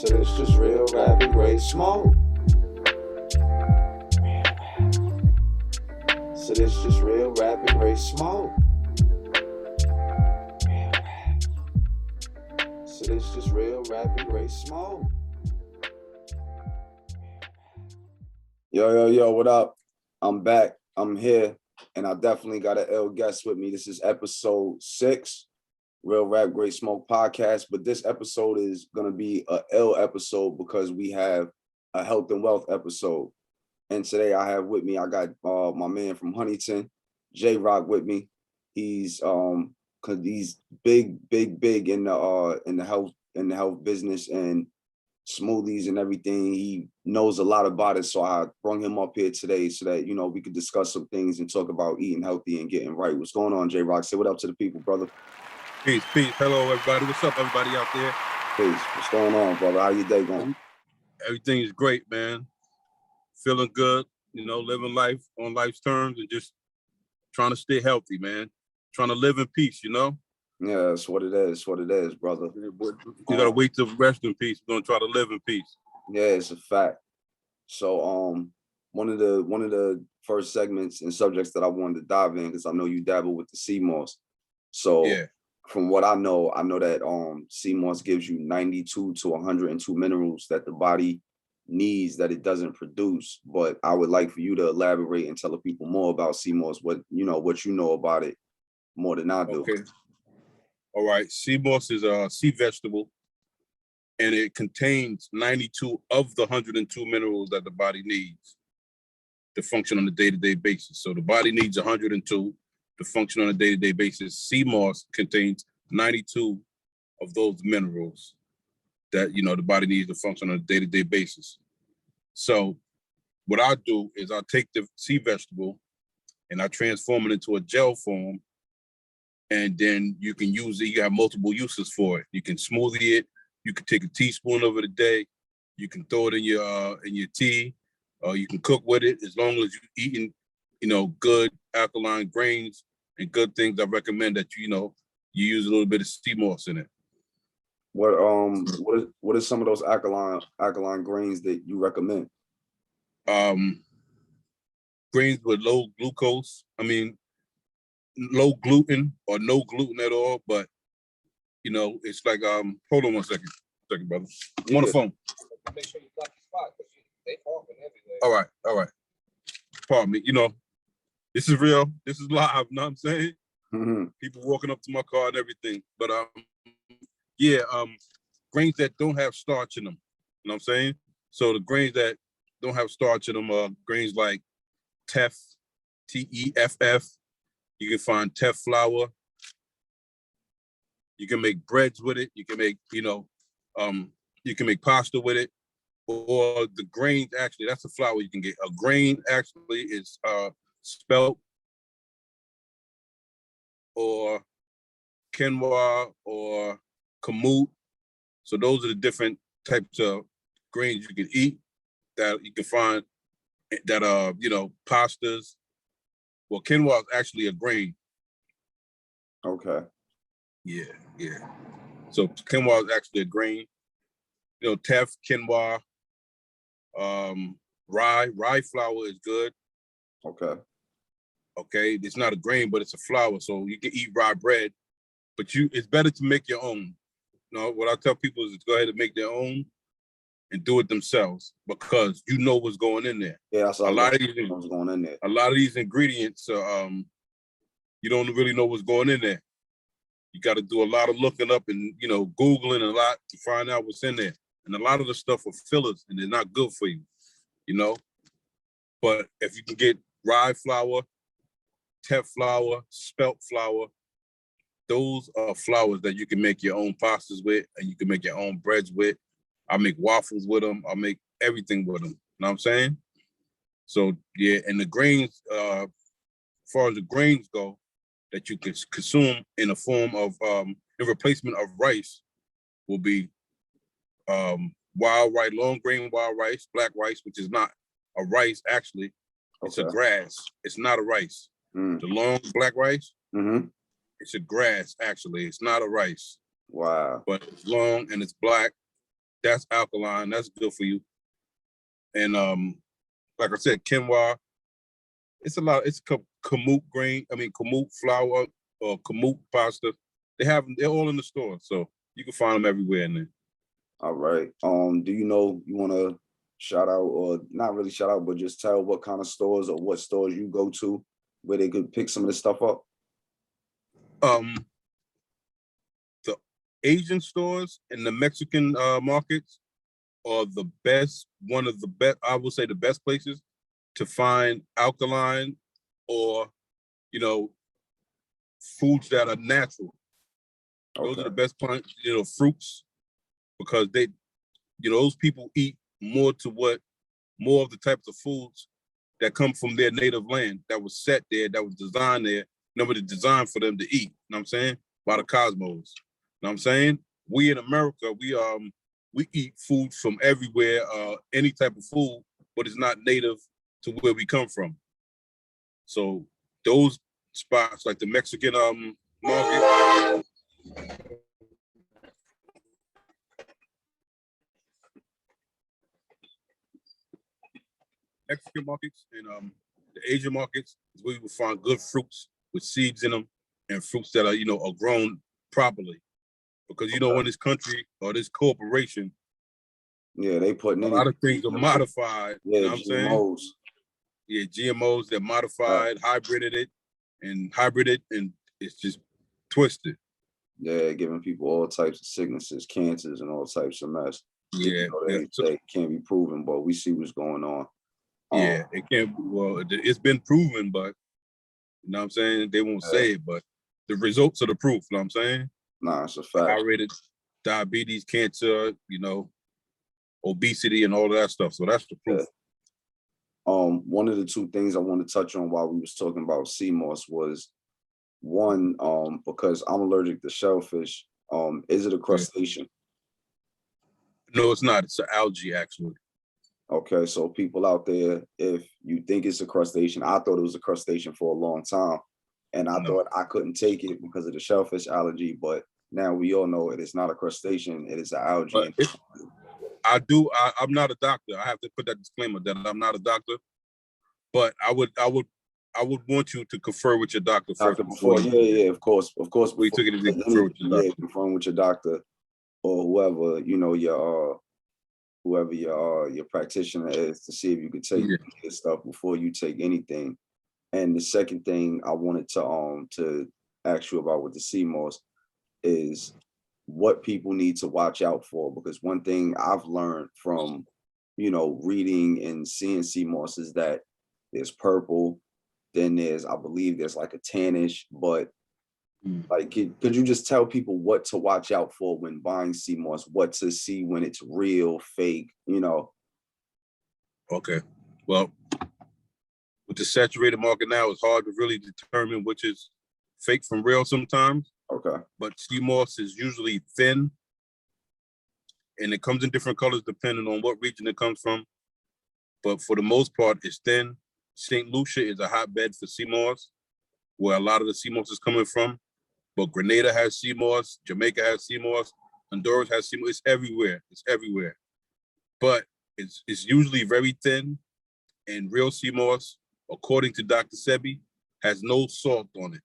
So it's just real rapid great smoke. So this just real rapid great smoke. So this just real rapid great smoke. Yo, what up? I'm back. I'm here, and I definitely got an ill guest with me. This is episode 6, Real Rap Great Smoke podcast. But this episode is gonna be a ill episode because we have a health and wealth episode. And today I have with me, I got my man from Huntington, J-Roc, with me. He's cause he's big in the health business and smoothies and everything. He knows a lot about it, so I brought him up here today so that we could discuss some things and talk about eating healthy and getting right. What's going on, J-Roc? Say what up to the people, brother. Peace. Hello, everybody. What's up, everybody out there? Peace. What's going on, brother? How your day going? Everything is great, man. Feeling good, living life on life's terms and just trying to stay healthy, man. Trying to live in peace, Yeah, that's what it is. What it is, brother. You gotta wait to rest in peace. We're gonna try to live in peace. Yeah, it's a fact. So one of the first segments and subjects that I wanted to dive in, because I know you dabble with the sea moss. So yeah. From what I know that sea moss gives you 92 to 102 minerals that the body needs that it doesn't produce. But I would like for you to elaborate and tell the people more about sea moss, what you know about it more than I do. Okay. All right. Sea moss is a sea vegetable, and it contains 92 of the 102 minerals that the body needs to function on a day-to-day basis. So the body needs 102 to function on a day-to-day basis. Sea moss contains 92 of those minerals that, the body needs to function on a day-to-day basis. So what I do is I take the sea vegetable and I transform it into a gel form, and then you can use it. You have multiple uses for it. You can smoothie it. You can take a teaspoon over the day. You can throw it in your tea. You can cook with it as long as you're eating, good alkaline grains and good things. I recommend that you use a little bit of sea moss in it. What is some of those alkaline grains that you recommend? Grains with low glucose. Low gluten or no gluten at all. But it's like hold on one second, brother. I'm on the phone. Make sure you block your spot because they talking everywhere. All right. Pardon me. This is real. This is live. You know what I'm saying? Mm-hmm. People walking up to my car and everything. But grains that don't have starch in them. You know what I'm saying? So the grains that don't have starch in them are grains like teff, Teff. You can find teff flour. You can make breads with it. You can make, you can make pasta with it. Or the grains, actually, that's the flour you can get. A grain actually is spelt or quinoa or kamut. So those are the different types of grains you can eat that you can find that are, pastas. Well, quinoa is actually a grain. Okay. Yeah. So quinoa is actually a grain. Teff, quinoa, rye flour is good. Okay. It's not a grain, but it's a flour. So you can eat rye bread, but it's better to make your own. What I tell people is to go ahead and make their own and do it themselves because you know what's going in there. Yeah, that's a lot of these what's going in there. A lot of these ingredients, you don't really know what's going in there. You got to do a lot of looking up and Googling a lot to find out what's in there. And a lot of the stuff are fillers and they're not good for you, But if you can get rye flour, teff flour, spelt flour, those are flours that you can make your own pastas with and you can make your own breads with. I make waffles with them. I make everything with them. You know what I'm saying? So, yeah, and the grains, as far as the grains go, that you can consume in a form of, in replacement of rice will be wild rice, long grain wild rice, black rice, which is not a rice, actually. It's a grass. It's not a rice. The long black rice, it's a grass, actually. It's not a rice. Wow. But it's long and it's black. That's alkaline. That's good for you. And like I said, quinoa. It's a lot. It's kamut grain. I mean, kamut flour or kamut pasta. They're all in the store, so you can find them everywhere in there. All right. Do you want to shout out, or not really shout out, but just tell what kind of stores or what stores you go to where they could pick some of this stuff up? The Asian stores and the Mexican markets are the best. One of the best, I would say, the best places to find alkaline or, foods that are natural. Okay. Those are the best plants, fruits, because they, those people eat more of the types of foods that come from their native land, that was set there, that was designed there. Nobody designed for them to eat. You know what I'm saying? By the cosmos. You know what I'm saying? We in America, we eat food from everywhere, any type of food, but it's not native to where we come from. So those spots, like the Mexican market, Mexican markets and the Asian markets is where you will find good fruits with seeds in them and fruits that are grown properly. Because in this country or this corporation, they putting a lot of things are modified. Yeah, you know what GMOs. I'm saying? Yeah, GMOs, they're modified, hybrided, and it's just twisted. Yeah, giving people all types of sicknesses, cancers, and all types of mess. Yeah, they can't be proven, but we see what's going on. Yeah, it can't. Well, it's been proven, but you know what I'm saying? They won't say it, but the results are the proof. You know what I'm saying? Nah, it's a fact. High-rated diabetes, cancer, obesity, and all of that stuff. So that's the proof. One of the two things I want to touch on while we was talking about sea moss was one, because I'm allergic to shellfish. Is it a crustacean? No, it's not. It's an algae, actually. Okay, so people out there, if you think it's a crustacean, I thought it was a crustacean for a long time, and I thought I couldn't take it because of the shellfish allergy, but now we all know it is not a crustacean, it is an algae. I'm not a doctor. I have to put that disclaimer that I'm not a doctor, but I would want you to confer with your doctor first. Of course. We took it to confer with your doctor. Confirm with your doctor or whoever, whoever your practitioner is, to see if you could take this stuff before you take anything. And the second thing I wanted to ask you about with the sea moss is what people need to watch out for, because one thing I've learned from reading and seeing sea moss is that there's purple, then I believe there's like a tannish, but like, could you just tell people what to watch out for when buying sea moss, what to see when it's real, fake, Okay. Well, with the saturated market now, it's hard to really determine which is fake from real sometimes. Okay. But sea moss is usually thin, and it comes in different colors depending on what region it comes from. But for the most part, it's thin. St. Lucia is a hotbed for sea moss, where a lot of the sea moss is coming from. But Grenada has sea moss, Jamaica has sea moss, Honduras has sea moss. It's everywhere. It's everywhere. But it's usually very thin, and real sea moss, according to Dr. Sebi, has no salt on it.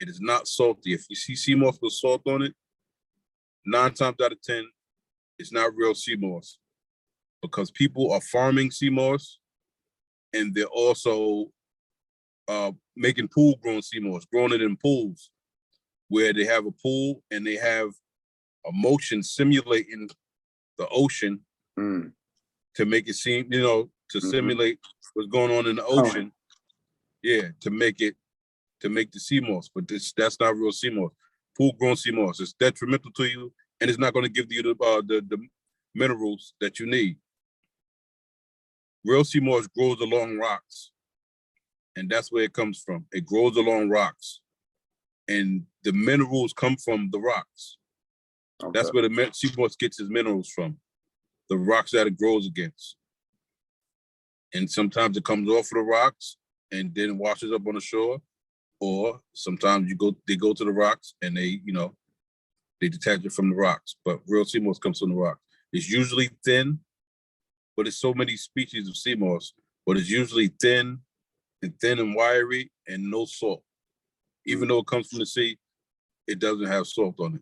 It is not salty. If you see sea moss with salt on it, 9 times out of 10, it's not real sea moss, because people are farming sea moss, and they're also making pool-grown sea moss, growing it in pools, where they have a pool and they have a motion simulating the ocean to make it seem, to simulate what's going on in the ocean. Yeah, to make the sea moss, but that's not real sea moss. Pool-grown sea moss is detrimental to you, and it's not going to give you the minerals that you need. Real sea moss grows along rocks, and that's where it comes from. It grows along rocks, and the minerals come from the rocks. Okay. That's where the sea moss gets its minerals from, the rocks that it grows against. And sometimes it comes off of the rocks and then washes up on the shore, or sometimes they go to the rocks and they detach it from the rocks. But real sea moss comes from the rocks. It's usually thin, but it's so many species of sea moss, but it's usually thin and wiry and no salt. Even though it comes from the sea, it doesn't have salt on it.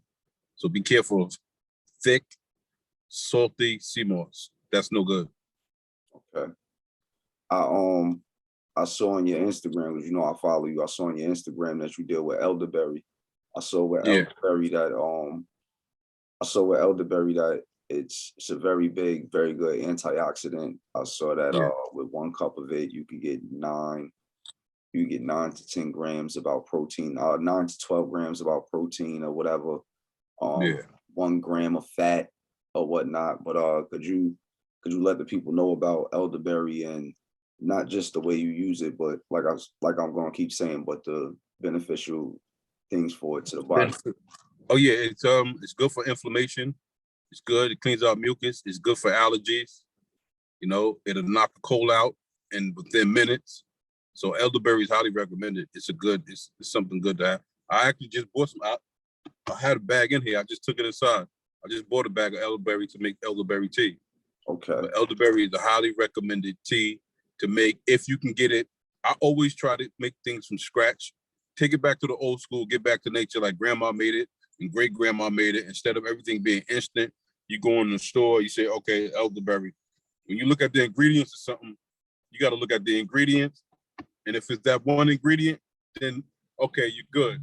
So be careful of thick, salty sea moss. That's no good. Okay. I saw on your Instagram, because you know I follow you. I saw on your Instagram that you deal with elderberry. I saw with elderberry that it's a very big, very good antioxidant. I saw that with 1 cup of it, you could get 9 to 10 grams about protein, 9 to 12 grams about protein or whatever. 1 gram of fat or whatnot. But could you let the people know about elderberry, and not just the way you use it, but like I'm gonna keep saying, but the beneficial things for it to the body? Oh yeah, it's good for inflammation. It's good. It cleans out mucus. It's good for allergies. You know, it'll knock the cold out and within minutes. So elderberry is highly recommended. It's something good to have. I actually just bought some. I had a bag in here. I just took it inside. I just bought a bag of elderberry to make elderberry tea. Okay. But elderberry is a highly recommended tea to make if you can get it. I always try to make things from scratch. Take it back to the old school, get back to nature like grandma made it and great grandma made it. Instead of everything being instant, you go in the store, you say, okay, elderberry. When you look at the ingredients of something, you got to look at the ingredients. And if it's that one ingredient, then okay, you're good.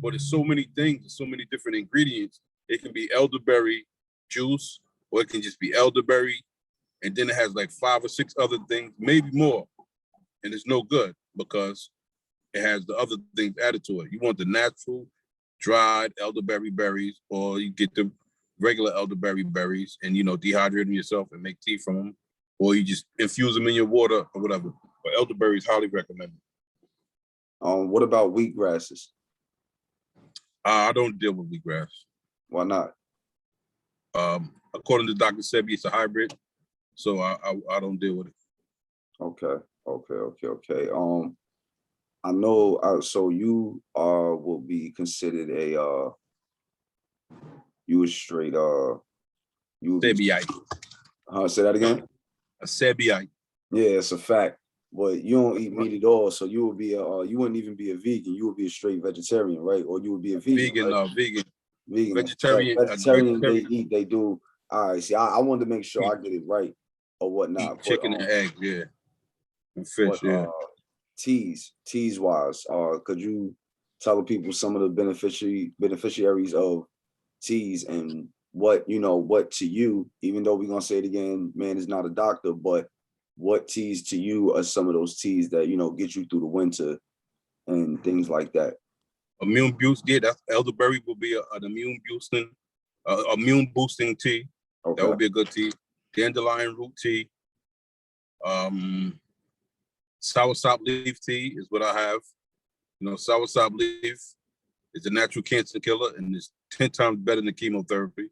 But there's so many things, so many different ingredients. It can be elderberry juice, or it can just be elderberry. And then it has like 5 or 6 other things, maybe more. And it's no good because it has the other things added to it. You want the natural dried elderberry berries, or you get the regular elderberry berries and, you know, dehydrate them yourself and make tea from them, or you just infuse them in your water or whatever. But elderberry is highly recommended. What about wheatgrasses? I don't deal with wheatgrass. Why not? According to Dr. Sebi, it's a hybrid, so I don't deal with it. Okay. I know. So you will be considered a you a straight you would be, Sebiite. Say that again. A Sebiite. Yeah, it's a fact. But you don't eat meat at all, so you would be you wouldn't even be a vegan. You would be a straight vegetarian, right? Or you would be a vegan. Vegan. Vegetarian. They do. All right. See, I wanted to make sure I get it right or whatnot. Eat chicken and eggs, yeah. And fish, yeah. Teas wise, could you tell the people some of the beneficiaries of teas, and what to you, even though we're gonna say it again, man is not a doctor, but what teas to you are some of those teas that get you through the winter and things like that? Immune boosting, that's elderberry will be an immune boosting tea. Okay. That would be a good tea. Dandelion root tea. Soursop leaf tea is what I have. Soursop leaf is a natural cancer killer, and it's 10 times better than chemotherapy.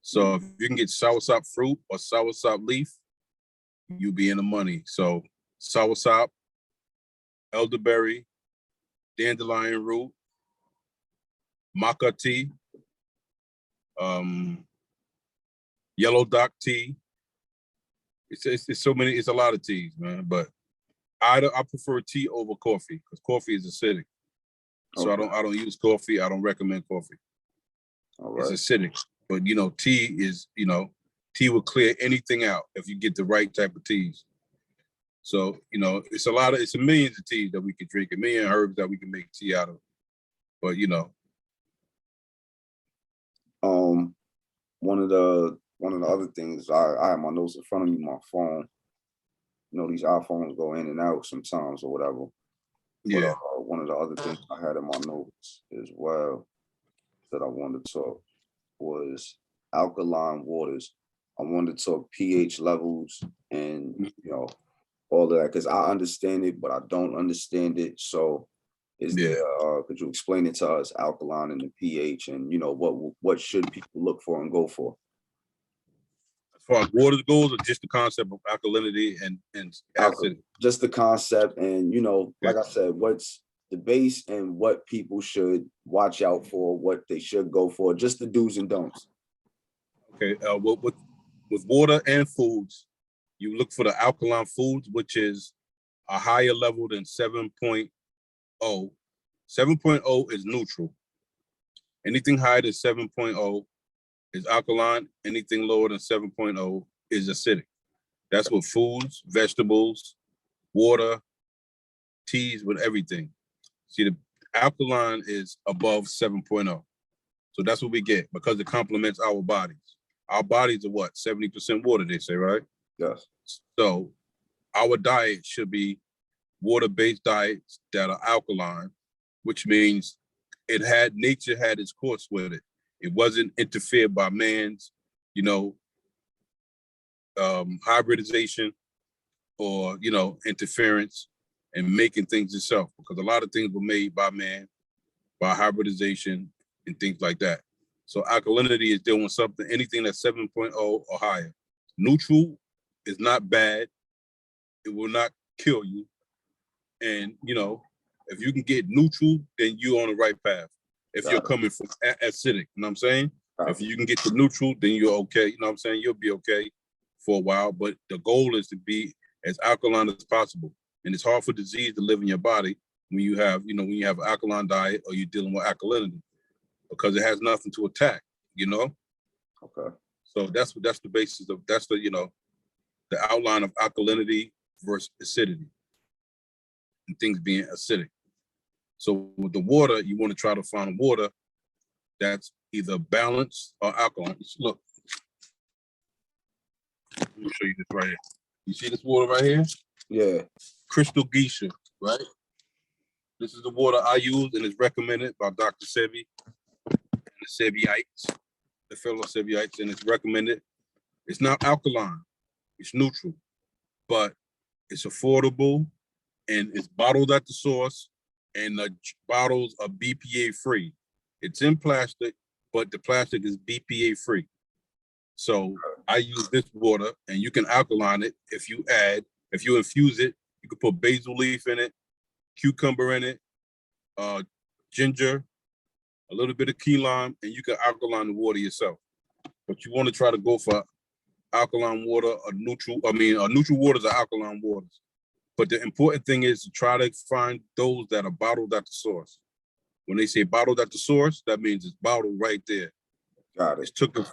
So if you can get soursop fruit or soursop leaf, you'll be in the money. So soursop, elderberry, dandelion root, maca tea, yellow dock tea. It's so many. It's a lot of teas, man. But I prefer tea over coffee because coffee is acidic. So okay. I don't use coffee. I don't recommend coffee. All right. It's acidic. But tea will clear anything out if you get the right type of teas. So it's a millions of teas that we can drink, a million herbs that we can make tea out of. But one of the other things, I have my notes in front of me, my phone. These iPhones go in and out sometimes or whatever. Yeah. But, one of the other things I had in my notes as well that I wanted to talk was alkaline waters. I wanted to talk pH levels and all of that, because I understand it, but I don't understand it. So could you explain it to us, alkaline and the pH, and what should people look for and go for? As far as water goes, or just the concept of alkalinity and acid? Just the concept, and like I said, what's the base and what people should watch out for, what they should go for, just the do's and don'ts. Okay, with water and foods, you look for the alkaline foods, which is a higher level than 7.0. 7.0 is neutral. Anything higher than 7.0 is alkaline. Anything lower than 7.0 is acidic. That's with foods, vegetables, water, teas, with everything. See, the alkaline is above 7.0. So that's what we get because it complements our bodies. Our bodies are what? 70% water, they say, right? Yes. So our diet should be water-based diets that are alkaline, which means nature had its course with it. It wasn't interfered by man's, hybridization or, interference and making things itself, because a lot of things were made by man, by hybridization and things like that. So alkalinity is doing something, anything that's 7.0 or higher. Neutral is not bad. It will not kill you. And, if you can get neutral, then you're on the right path. If you're coming from acidic, you know what I'm saying? If you can get to neutral, then you're okay. You know what I'm saying? You'll be okay for a while. But the goal is to be as alkaline as possible. And it's hard for disease to live in your body when you have, when you have an alkaline diet or you're dealing with alkalinity, because it has nothing to attack, Okay. So that's the basis of, the outline of alkalinity versus acidity and things being acidic. So with the water, you want to try to find water that's either balanced or alkaline. Look, let me show you this right here. You see this water right here? Yeah. Crystal Geisha, right? This is the water I use, and it's recommended by Dr. Sebi and the Sebyites, the fellow Sebyites, and it's recommended. It's not alkaline, it's neutral, but it's affordable, and it's bottled at the source, and the bottles are BPA free. It's in plastic, but the plastic is BPA free. So I use this water, and you can alkaline it if you infuse it. You can put basil leaf in it, cucumber in it, ginger, a little bit of key lime, and you can alkaline the water yourself. But you want to try to go for alkaline water or neutral. Neutral waters are alkaline waters. But the important thing is to try to find those that are bottled at the source. When they say bottled at the source, that means it's bottled right there. Got it. They took it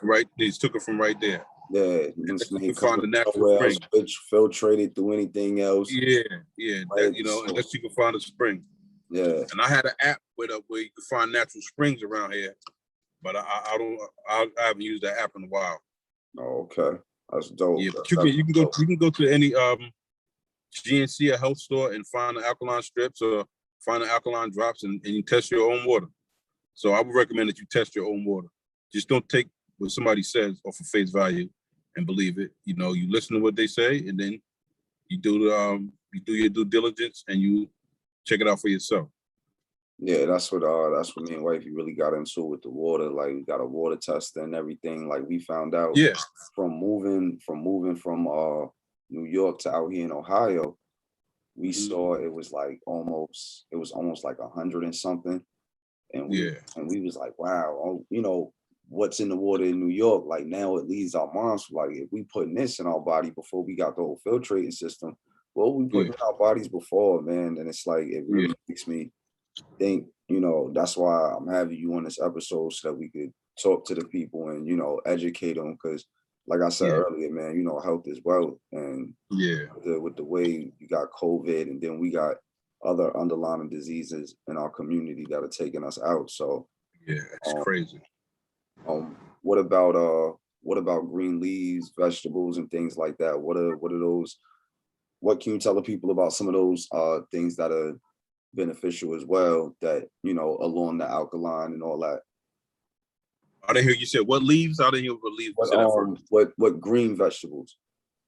from right there. Yeah, you can find the natural spring. Which filtrated through anything else. Yeah. Right. Unless you can find a spring. Yeah. And I had an app where you can find natural springs around here, but I haven't used that app in a while. Oh, okay, that's dope. Yeah, but you can go to any GNC or health store and find the alkaline strips or find the alkaline drops and you test your own water. So I would recommend that you test your own water. Just don't take what somebody says off of face value and believe it. You listen to what they say, and then you do your due diligence and you check it out for yourself. Yeah, that's what me and wifey really got into with the water. Like, we got a water tester and everything. Like, we found out from moving from New York to out here in Ohio, we saw it was almost like 100 and something. And we was like, wow, what's in the water in New York? Like, now it leaves our minds. Like, if we putting this in our body before we got the whole filtrating system, what we put in our bodies before, man? And it's like, it really makes me think, that's why I'm having you on this episode, so that we could talk to the people and, educate them. Because like I said earlier, man, health is wealth. And with the way you got COVID, and then we got other underlying diseases in our community that are taking us out. So it's crazy. What about green leaves, vegetables, and things like that? What are those? What can you tell the people about some of those things that are beneficial as well, that along the alkaline and all that? I didn't hear you said what leaves. I didn't hear what leaves. What green vegetables?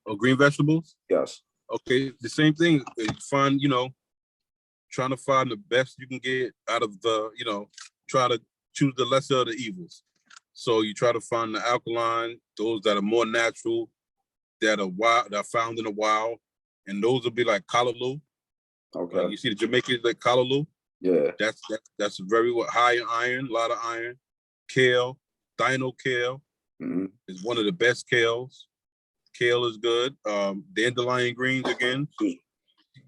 Oh, green vegetables. Yes. Okay, the same thing. You find, trying to find the best you can get out of the, try to choose the lesser of the evils. So you try to find the alkaline, those that are more natural, that are wild, that are found in the wild, and those will be like callaloo. Okay. You see the Jamaicans like callaloo. Yeah. That's very high in iron, a lot of iron. Kale, dino kale is one of the best kales. Kale is good. Dandelion greens again.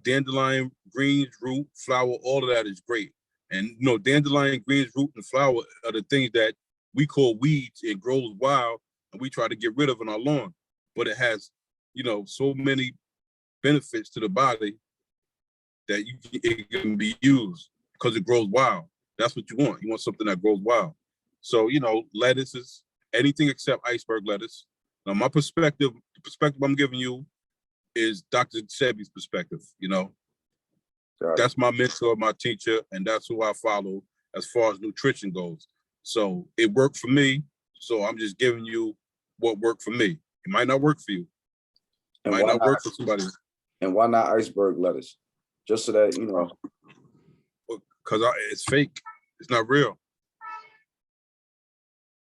Dandelion greens, root, flower, all of that is great. And dandelion greens, root, and flower are the things that we call weeds. It grows wild, and we try to get rid of in our lawn. But it has, so many benefits to the body that it can be used because it grows wild. That's what you want. You want something that grows wild. So, lettuce is anything except iceberg lettuce. Now, the perspective I'm giving you is Dr. Sebi's perspective, That's my mentor, my teacher, and that's who I follow as far as nutrition goes. So it worked for me. So I'm just giving you what worked for me. It might not work for you. It might not work for somebody. And why not iceberg lettuce? Just so that, Because it's fake. It's not real.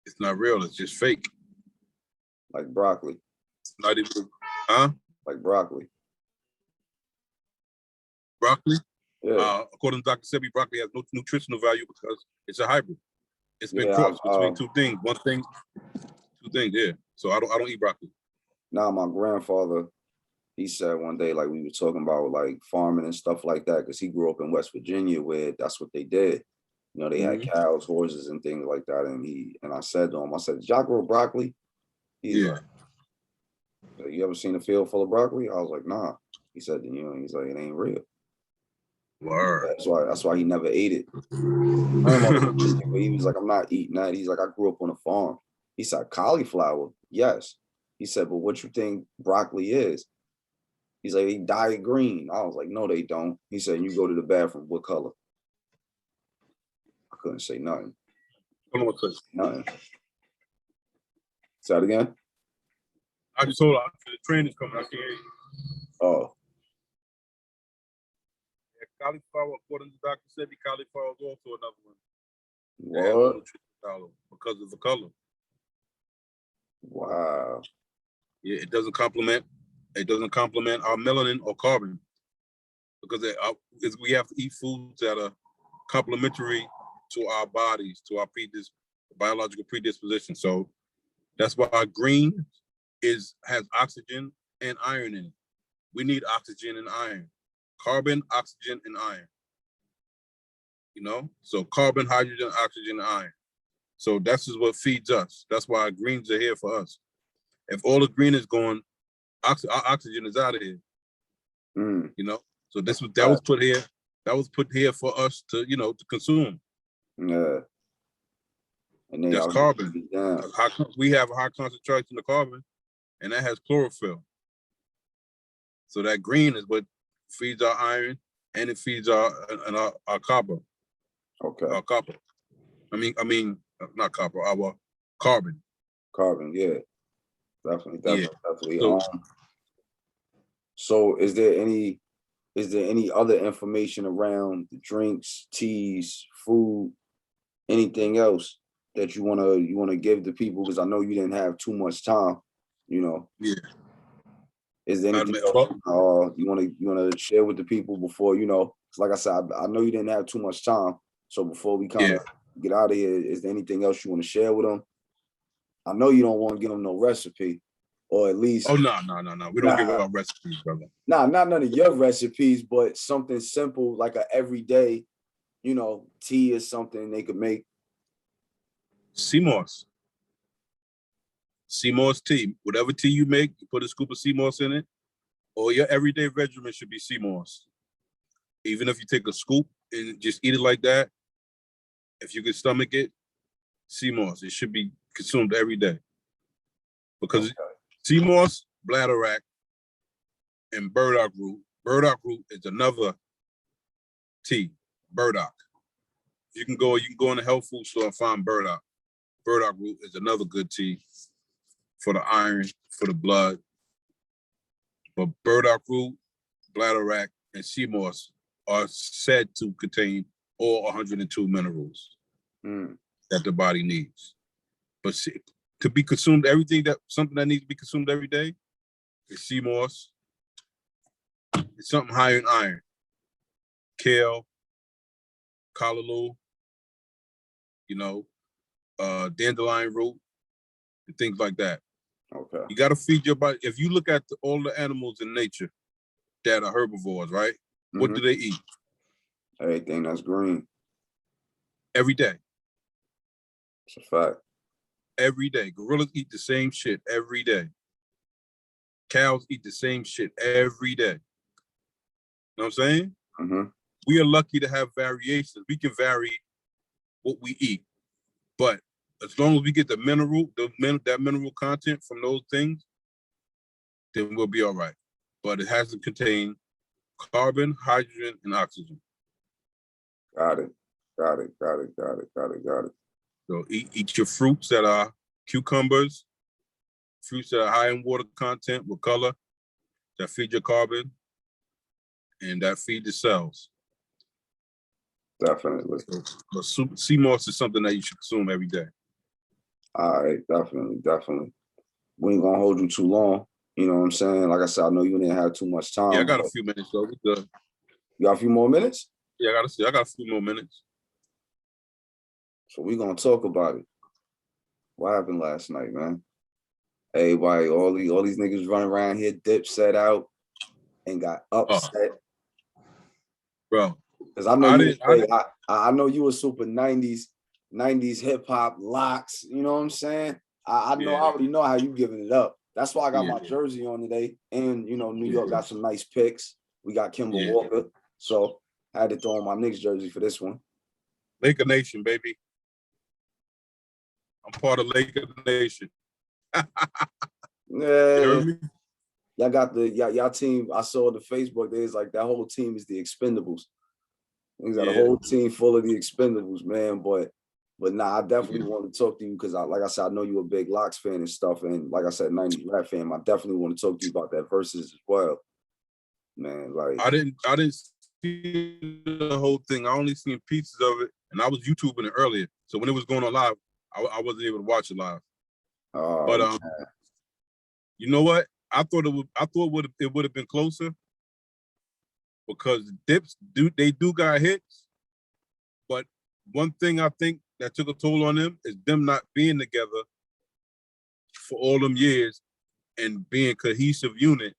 It's not real. It's just fake. Like broccoli. It's not even, huh? Like broccoli. Broccoli? Yeah. According to Dr. Sebi, broccoli has no nutritional value because it's a hybrid. It's been crossed between two things. Two things, yeah. So I don't eat broccoli. Now, my grandfather, he said one day, like we were talking about like farming and stuff like that, because he grew up in West Virginia where that's what they did. They had cows, horses, and things like that. And I said to him, did y'all grow broccoli? He's like, you ever seen a field full of broccoli? I was like, nah. He said, he's like, it ain't real. Word. That's why he never ate it. He was like, I'm not eating that. He's like, I grew up on a farm. He said, cauliflower, yes. He said, but what you think broccoli is? He's like, they dye it green. I was like, no, they don't. He said, you go to the bathroom, what color? I couldn't say nothing. Nothing. Say that again? I just told her the train is coming. I can't hear you. Oh. Yeah, cauliflower, according to Dr. Sebi, cauliflower is also another one. What? Because of the color. Wow. Yeah, it doesn't complement our melanin or carbon because we have to eat foods that are complementary to our bodies, to our biological predisposition. So that's why our green has oxygen and iron in it. We need oxygen and iron, carbon, oxygen, and iron. So carbon, hydrogen, oxygen, and iron. So that's just what feeds us. That's why our greens are here for us. If all the green is gone, our oxygen is out of here. So that was put here. That was put here for us to to consume. Yeah. And that's carbon. We have a high concentration of carbon, and that has chlorophyll. So that green is what feeds our iron, and it feeds our copper. Okay. Our copper. I mean, not copper. Our carbon. Carbon, yeah. Definitely. So, so is there any other information around the drinks, teas, food, anything else that you wanna give to people? Because I know you didn't have too much time, Yeah. Is there anything else you wanna share with the people before, like I said, I know you didn't have too much time. So before we kind of get out of here, is there anything else you want to share with them? I know you don't want to give them no recipe, or at least. Oh, no. We don't give out recipes, brother. Nah, not none of your recipes, but something simple like a everyday, tea is something they could make. Sea moss tea. Whatever tea you make, you put a scoop of sea moss in it, or your everyday regimen should be sea moss. Even if you take a scoop and just eat it like that, if you can stomach it, sea moss, it should be consumed every day. Because sea moss, bladderwrack, and burdock root. Burdock root is another tea. Burdock. You can go in the health food store and find burdock. Burdock root is another good tea for the iron, for the blood. But burdock root, bladderwrack, and sea moss are said to contain all 102 minerals that the body needs. But to be consumed, something that needs to be consumed every day is sea moss. It's something high in iron. Kale, callaloo, dandelion root, and things like that. Okay. You got to feed your body. If you look at all the animals in nature that are herbivores, right? What do they eat? Everything that's green. Every day. It's a fact. Every day. Gorillas eat the same shit every day. Cows eat the same shit every day. You know what I'm saying? We are lucky to have variations. We can vary what we eat. But as long as we get the that mineral content from those things, then we'll be all right. But it has to contain carbon, hydrogen, and oxygen. Got it. So eat your fruits that are cucumbers, fruits that are high in water content with color, that feed your carbon, and that feed the cells. Definitely. But sea moss is something that you should consume every day. All right, definitely. We ain't gonna hold you too long. You know what I'm saying? Like I said, I know you didn't have too much time. Yeah, I got a few minutes though. You got a few more minutes? Yeah, I got a few more minutes. So we gonna talk about it. What happened last night, man? Everybody, all these niggas running around here, Dipset out and got upset. Bro. Because I know you were super 90s hip hop locks, you know what I'm saying? I know, I already know how you giving it up. That's why I got my jersey on today. And you know, New York got some nice picks. We got Kimball Walker. So I had to throw on my Knicks jersey for this one. Laker Nation, baby. I'm part of Laker Nation. Yeah. Y'all got y'all team. I saw the Facebook. There's like that whole team is the Expendables. He's got a whole team full of the Expendables, man. But nah, I definitely want to talk to you because like I said, I know you're a big Locks fan and stuff. And like I said, 90s rap fan. I definitely want to talk to you about that versus as well. Man, like I didn't see the whole thing. I only seen pieces of it, and I was YouTubing it earlier. So when it was going on live, I wasn't able to watch it live. But you know what? I thought it would have been closer because Dips do got hits, but one thing I think that took a toll on them is them not being together for all them years and being a cohesive unit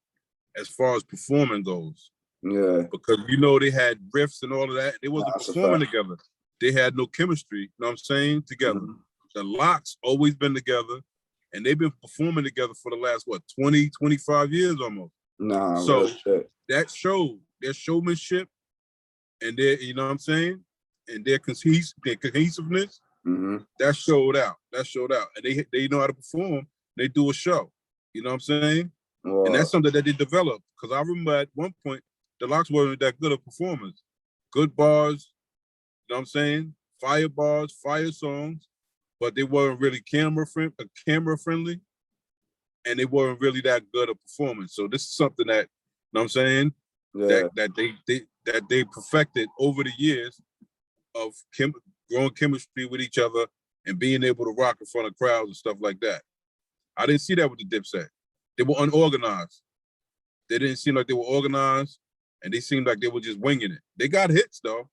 as far as performing goes. Yeah. Because you know they had riffs and all of that. They wasn't performing together. They had no chemistry, you know what I'm saying, together. The Locks always been together, and they've been performing together for the last, 20, 25 years almost. Nah, so that showed their showmanship and their, you know what I'm saying, and their cohesiveness, that showed out. And they know how to perform. They do a show, you know what I'm saying? And that's something that they developed. Because I remember at one point, the Locks weren't that good of performers. Good bars, you know what I'm saying? Fire bars, fire songs, but they weren't really camera friendly, and they weren't really that good of performance. So this is something that, you know what I'm saying, that they perfected over the years of growing chemistry with each other and being able to rock in front of crowds and stuff like that. I didn't see that with the Dipset. They were unorganized. They didn't seem like they were organized, and they seemed like they were just winging it. They got hits though.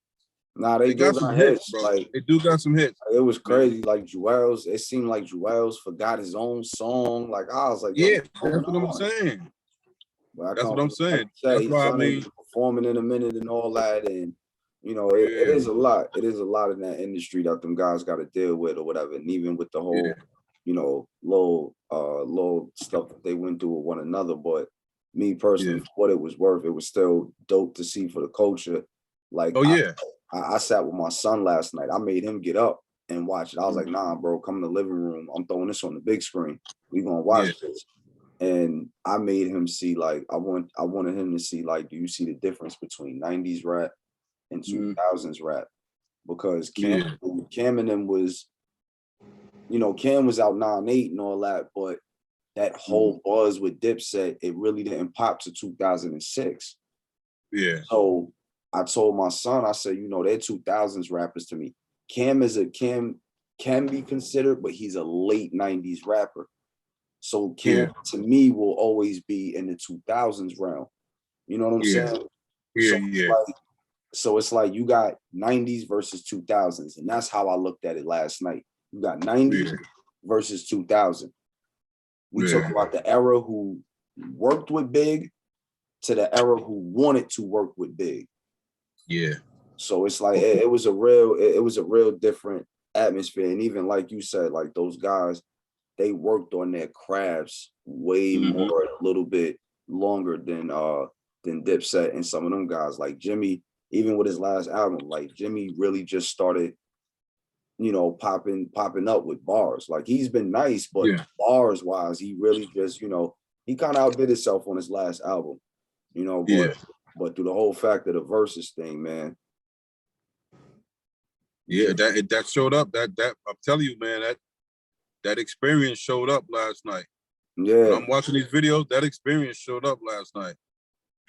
Nah, they got some hits, bro. Like they do got some hits. It was crazy. Like Joel's, it seemed like Joel's forgot his own song. Like I was like, that's what I'm saying. That's what I'm saying. That's why I mean performing in a minute and all that, and you know, it is a lot. It is a lot in that industry that them guys got to deal with or whatever. And even with the whole, you know, low stuff that they went through with one another. But me personally, for what it was worth, it was still dope to see for the culture. Like, I sat with my son last night. I made him get up and watch it. I was like, nah, bro, come in the living room. I'm throwing this on the big screen. We gonna watch this. And I made him see, like, I wanted him to see, like, do you see the difference between 90s rap and 2000s rap? Because Cam and them was, you know, Cam was out 9-8 and all that, but that whole buzz with Dipset, it really didn't pop to 2006. Yeah. So I told my son, I said, you know, they're 2000s rappers to me. Cam can be considered, but he's a late 90s rapper. So Cam to me will always be in the 2000s realm. You know what I'm saying? So it's like you got 90s versus 2000s, and that's how I looked at it last night. You got 90s versus 2000. We talk about the era who worked with Big to the era who wanted to work with Big. Yeah. So it's like it was a real different atmosphere. And even like you said, like those guys, they worked on their crafts way more, a little bit longer than Dipset and some of them guys. Like Jimmy, even with his last album, like Jimmy really just started, you know, popping up with bars. Like he's been nice, but bars wise, he really just, you know, he kind of outdid himself on his last album, you know, but through the whole fact of the versus thing, man. Yeah, that showed up. That I'm telling you, man, that experience showed up last night. Yeah. When I'm watching these videos, that experience showed up last night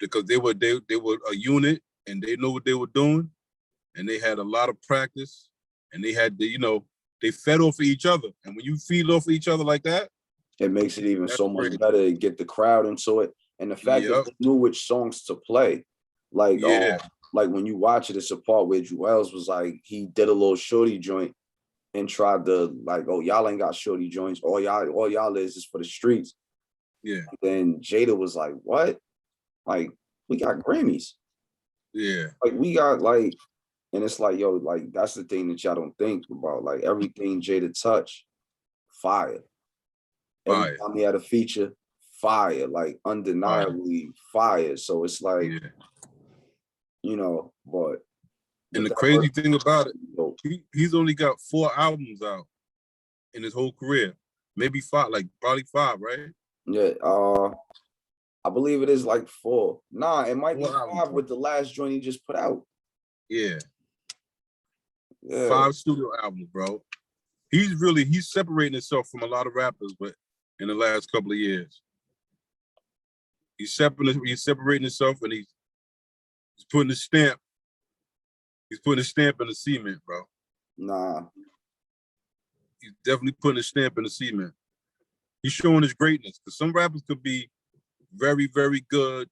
because they were a unit and they knew what they were doing, and they had a lot of practice, and they had they fed off of each other. And when you feed off of each other like that, it makes it even so much better to get the crowd into it. And the fact that they knew which songs to play, like when you watch it, it's a part where Joel's was like, he did a little shorty joint and tried to like, oh, y'all ain't got shorty joints. All y'all is for the streets. Yeah. And then Jada was like, what? Like, we got Grammys. Yeah. Like, we got like, and it's like, yo, like, that's the thing that y'all don't think about. Like, everything Jada touched, fire. Every time he had a feature, fire. Like, undeniably fire. So it's like, you know, but. And the crazy thing about it, he's only got 4 albums out in his whole career. Maybe 5, like probably 5, right? Yeah, I believe it is like 4. Nah, it might be 5 with the last joint he just put out. Yeah. 5 studio albums, bro. He's separating himself from a lot of rappers, but in the last couple of years. He's separating himself, and he's putting a stamp. He's putting a stamp in the cement, bro. Nah. He's definitely putting a stamp in the cement. He's showing his greatness. Because some rappers could be very, very good.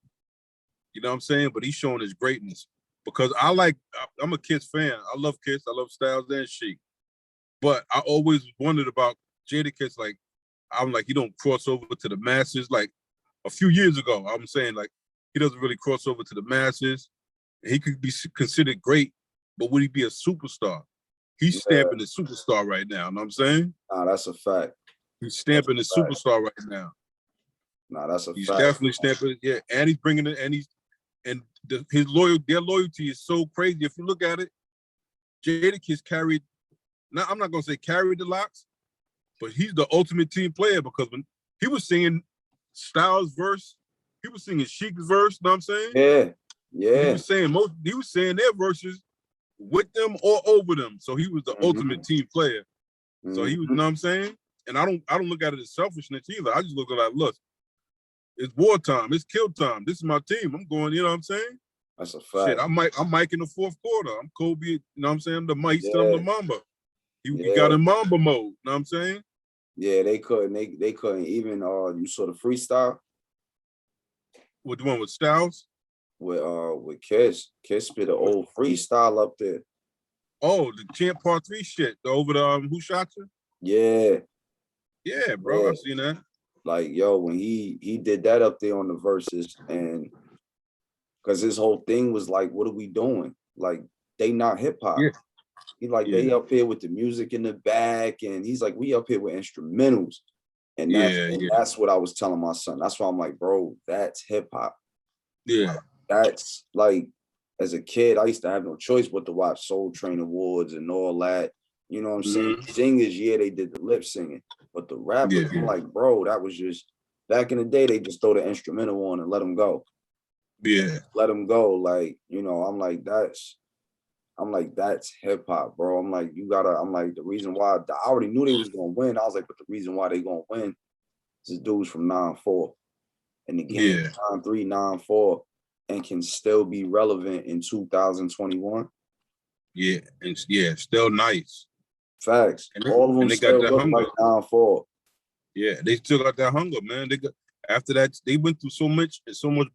You know what I'm saying? But he's showing his greatness. Because I'm a Kiss fan. I love Kiss. I love Styles and Chic. But I always wondered about Jadakiss. Like, I'm like, he don't cross over to the masses. Like, a few years ago, I'm saying, like, he doesn't really cross over to the masses. He could be considered great, but would he be a superstar? He's stamping the superstar right now. You know what I'm saying? Nah, that's a fact. He's stamping the superstar right now. Nah, that's a fact. He's definitely stamping it. Yeah, and he's bringing it, and their loyalty is so crazy. If you look at it, Jadakiss carried. Now I'm not gonna say carried the locks, but he's the ultimate team player because when he was singing Styles' verse, he was singing Chic's verse. You know what I'm saying? Yeah. Yeah. He was saying their verses with them or over them. So he was the ultimate team player. So he was, you know what I'm saying? And I don't look at it as selfishness either. I just look at it like, look, it's wartime, it's kill time. This is my team. I'm going, you know what I'm saying? That's a fact. Shit, I'm Mike in the 4th quarter. I'm Kobe, you know what I'm saying? I'm the Mike, still I'm the Mamba. He got in Mamba mode, you know what I'm saying? Yeah, they couldn't even you saw the freestyle? With the one with Styles? With Kiss. Kiss spit an old freestyle up there. Oh, the Champ Part 3 shit. Over the Who Shot You? Yeah. Yeah, bro. I've seen that. Like, yo, when he did that up there on the verses, and because his whole thing was like, what are we doing? Like, they not hip hop. Yeah. He like, they up here with the music in the back, and he's like, we up here with instrumentals. And that's what I was telling my son. That's why I'm like, bro, that's hip hop. Yeah. That's like, as a kid, I used to have no choice but to watch Soul Train Awards and all that. You know what I'm saying? Singers, they did the lip singing. But the rappers, I'm like, bro, that was just, back in the day, they just throw the instrumental on and let them go. Yeah. Let them go. Like, you know, I'm like, that's hip hop, bro. I'm like, the reason why, I already knew they was going to win. I was like, but the reason why they going to win is the dudes from 9-4. And the game 9-3, 9-4, and can still be relevant in 2021. Yeah, and still nice. Facts. All of them they still got that look hunger. like 9-4. Yeah, they still got that hunger, man. After that, they went through so much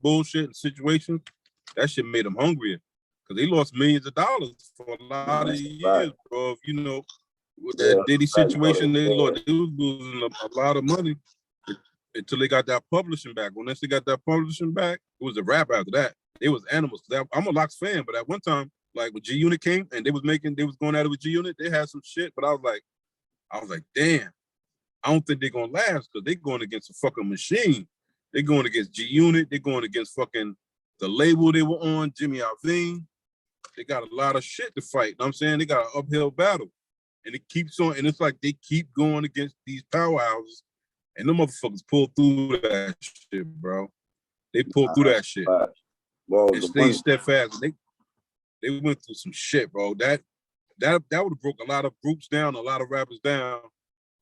bullshit and situations. That shit made them hungrier because they lost millions of dollars for a lot of years, bro. You know, with that Diddy situation, they was losing a lot of money. until they got that publishing back. Once they got that publishing back, it was a rap after that. It was Animals. I'm a Lox fan, but at one time, like when G Unit came and they was going at it with G Unit, they had some shit, but I was like, damn, I don't think they're gonna last because they're going against a fucking machine. They're going against G Unit, they're going against fucking the label they were on, Jimmy Iovine. They got a lot of shit to fight. You know what I'm saying? They got an uphill battle. And it keeps on, and it's like they keep going against these powerhouses. And them motherfuckers pull through that shit, bro. They pull through that shit. Well, and stay steadfast. They went through some shit, bro. That would have broke a lot of groups down, a lot of rappers down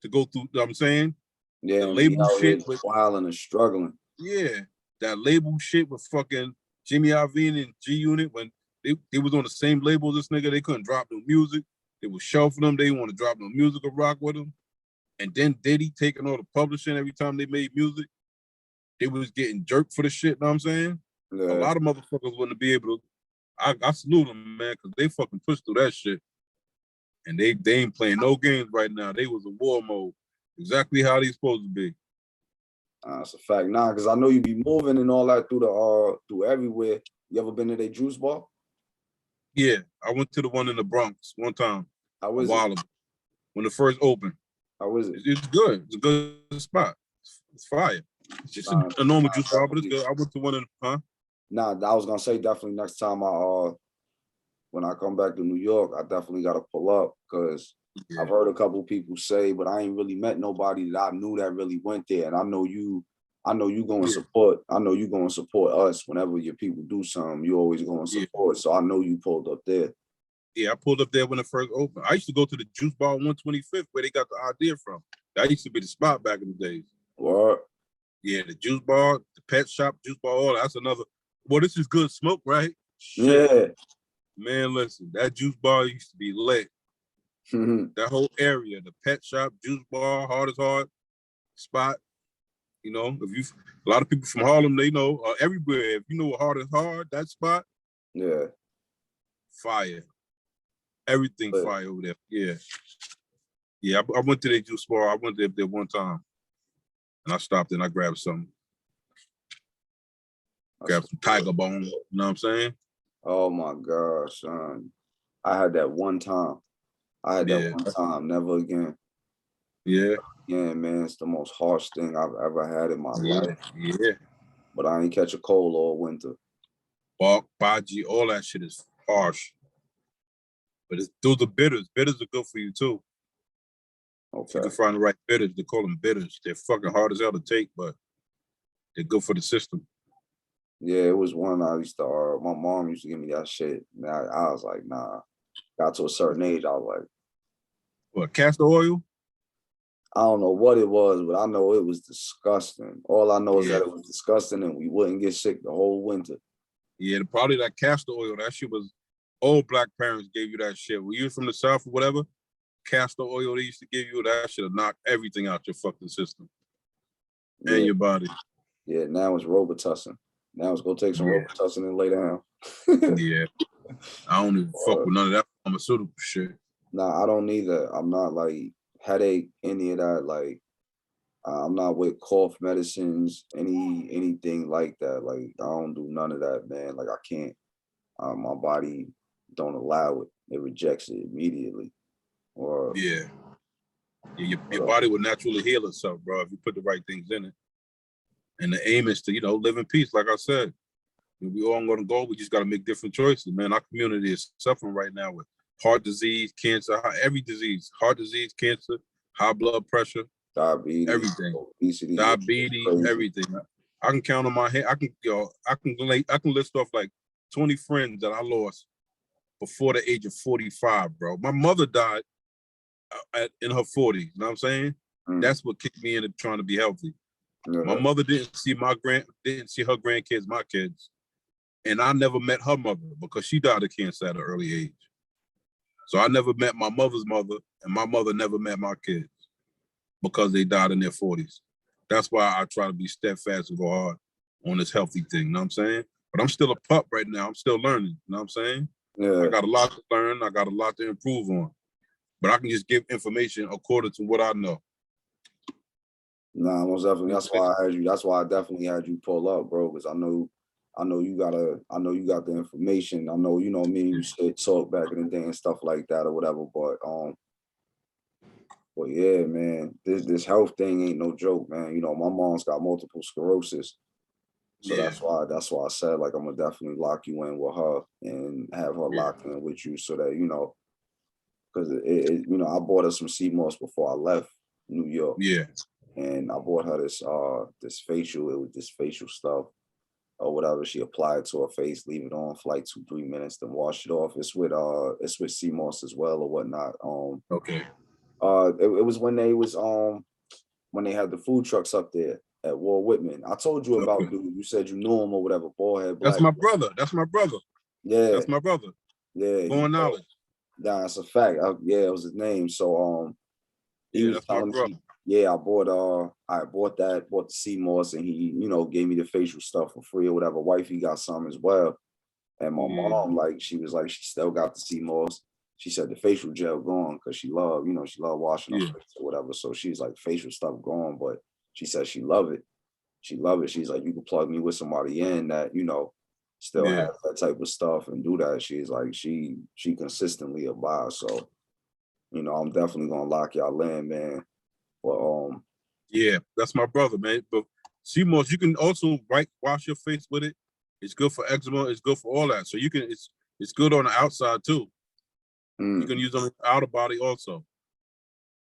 to go through, you know what I'm saying? Yeah, the label shit with wilding and struggling. Yeah, that label shit with fucking Jimmy Iovine and G Unit when they was on the same label as this nigga, they couldn't drop no music. They was shelving them. They didn't want to drop no music or rock with them. And then Diddy taking all the publishing every time they made music. They was getting jerked for the shit, know what I'm saying? Yeah. A lot of motherfuckers wouldn't be able to. I salute them, man, because they fucking pushed through that shit. And they ain't playing no games right now. They was in war mode. Exactly how they supposed to be. That's a fact. Nah, because I know you be moving and all that through everywhere. You ever been to their juice bar? Yeah, I went to the one in the Bronx one time. How was it? When it first opened. How was it? It's good. It's a good spot. It's fire. It's just a normal juice bar, but it's good. I went to one in, Nah, I was gonna say definitely next time when I come back to New York, I definitely gotta pull up because I've heard a couple people say, but I ain't really met nobody that I knew that really went there. And I know you going to support. I know you going to support us whenever your people do something. You always going to support. So I know you pulled up there. Yeah, I pulled up there when it first opened. I used to go to the juice bar on 125th where they got the idea from. That used to be the spot back in the days. What? Yeah, the juice bar, the pet shop, juice bar, all that's another. Well, this is good smoke, right? Shit. Yeah. Man, listen, that juice bar used to be lit. That whole area, the pet shop, juice bar, hard as hard spot. You know, a lot of people from Harlem, they know everywhere. If you know what hard is hard, that spot. Yeah. Fire. Everything fire over there. Yeah. Yeah, I went to the juice bar. I went there one time. And I stopped and I grabbed something. Grabbed some tiger bone. You know what I'm saying? Oh my gosh, son. I had that one time. One time, never again. Yeah. Yeah, man, it's the most harsh thing I've ever had in my life. Yeah. But I ain't catch a cold all winter. Bark, baji, all that shit is harsh. But those are bitters. Bitters are good for you too. Okay. If you can find the right bitters, they call them bitters. They're fucking hard as hell to take, but they're good for the system. Yeah, it was one I used to, my mom used to give me that shit. And I was like, nah. Got to a certain age, I was like. What, castor oil? I don't know what it was, but I know it was disgusting. All I know is that it was disgusting and we wouldn't get sick the whole winter. Yeah, probably that castor oil, that shit was, old black parents gave you that shit. When you was from the South or whatever, castor oil they used to give you, that should have knocked everything out your fucking system and your body. Yeah, now it's Robitussin. Now it's go take some Robitussin and lay down. Yeah. I don't even fuck with none of that pharmaceutical shit. Nah, I don't either. I'm not like headache, any of that. Like, I'm not with cough medicines, anything like that. Like, I don't do none of that, man. Like, I can't. My body don't allow it. It rejects it immediately. Or your body will naturally heal itself, bro, if you put the right things in it. And the aim is to, live in peace, like I said. We all gonna go. We just gotta make different choices, man. Our community is suffering right now with heart disease, cancer, every disease, heart disease, cancer, high blood pressure, diabetes, everything, obesity, everything. I can count on my hand. I can list off like 20 friends that I lost before the age of 45, bro. My mother died in her 40s. You know what I'm saying? That's what kicked me into trying to be healthy. My mother didn't see her grandkids, my kids. And I never met her mother because she died of cancer at an early age. So I never met my mother's mother, and my mother never met my kids because they died in their 40s. That's why I try to be steadfast and go hard on this healthy thing, you know what I'm saying? But I'm still a pup right now. I'm still learning, you know what I'm saying? Yeah. I got a lot to learn. I got a lot to improve on. But I can just give information according to what I know. Nah, most definitely. That's It's- why I had you. That's why I definitely had you pull up, bro. Because I know you got the information. I know, me and you said talk back in the day and stuff like that or whatever. But yeah, man, this health thing ain't no joke, man. My mom's got multiple sclerosis. So yeah, that's why I said like I'm gonna definitely lock you in with her and have her yeah, locked in with you so that because I bought her some sea moss before I left New York, yeah. and I bought her this facial. It was this facial stuff or whatever. She applied to her face, leave it on for like 2-3 minutes, then wash it off. It's with sea moss as well or whatnot. Okay. It was when they had the food trucks up there at Walt Whitman. I told you about Okay. dude. You said you knew him or whatever. Bald That's black. my brother. That's my brother. Yeah, That's my brother. yeah. Born knowledge. Nah, that's a fact. Yeah, it was his name. So he Yeah, was that's my telling brother. me, yeah, I bought the sea moss, and he, gave me the facial stuff for free or whatever. Wifey got some as well. And my Yeah, mom, like, she was like, she still got the sea moss. She said the facial gel gone because she loved washing her yeah, face or whatever. So she's like, facial stuff gone, but she said she love it. She love it. She's like, you can plug me with somebody in that, still yeah, has that type of stuff and do that. She's like, she consistently abides. So, I'm definitely gonna lock y'all in, man. But yeah. That's my brother, man. But CMOS, you can also wash your face with it. It's good for eczema. It's good for all that. So you can. It's good on the outside too. You can mm, use it on the outer body also.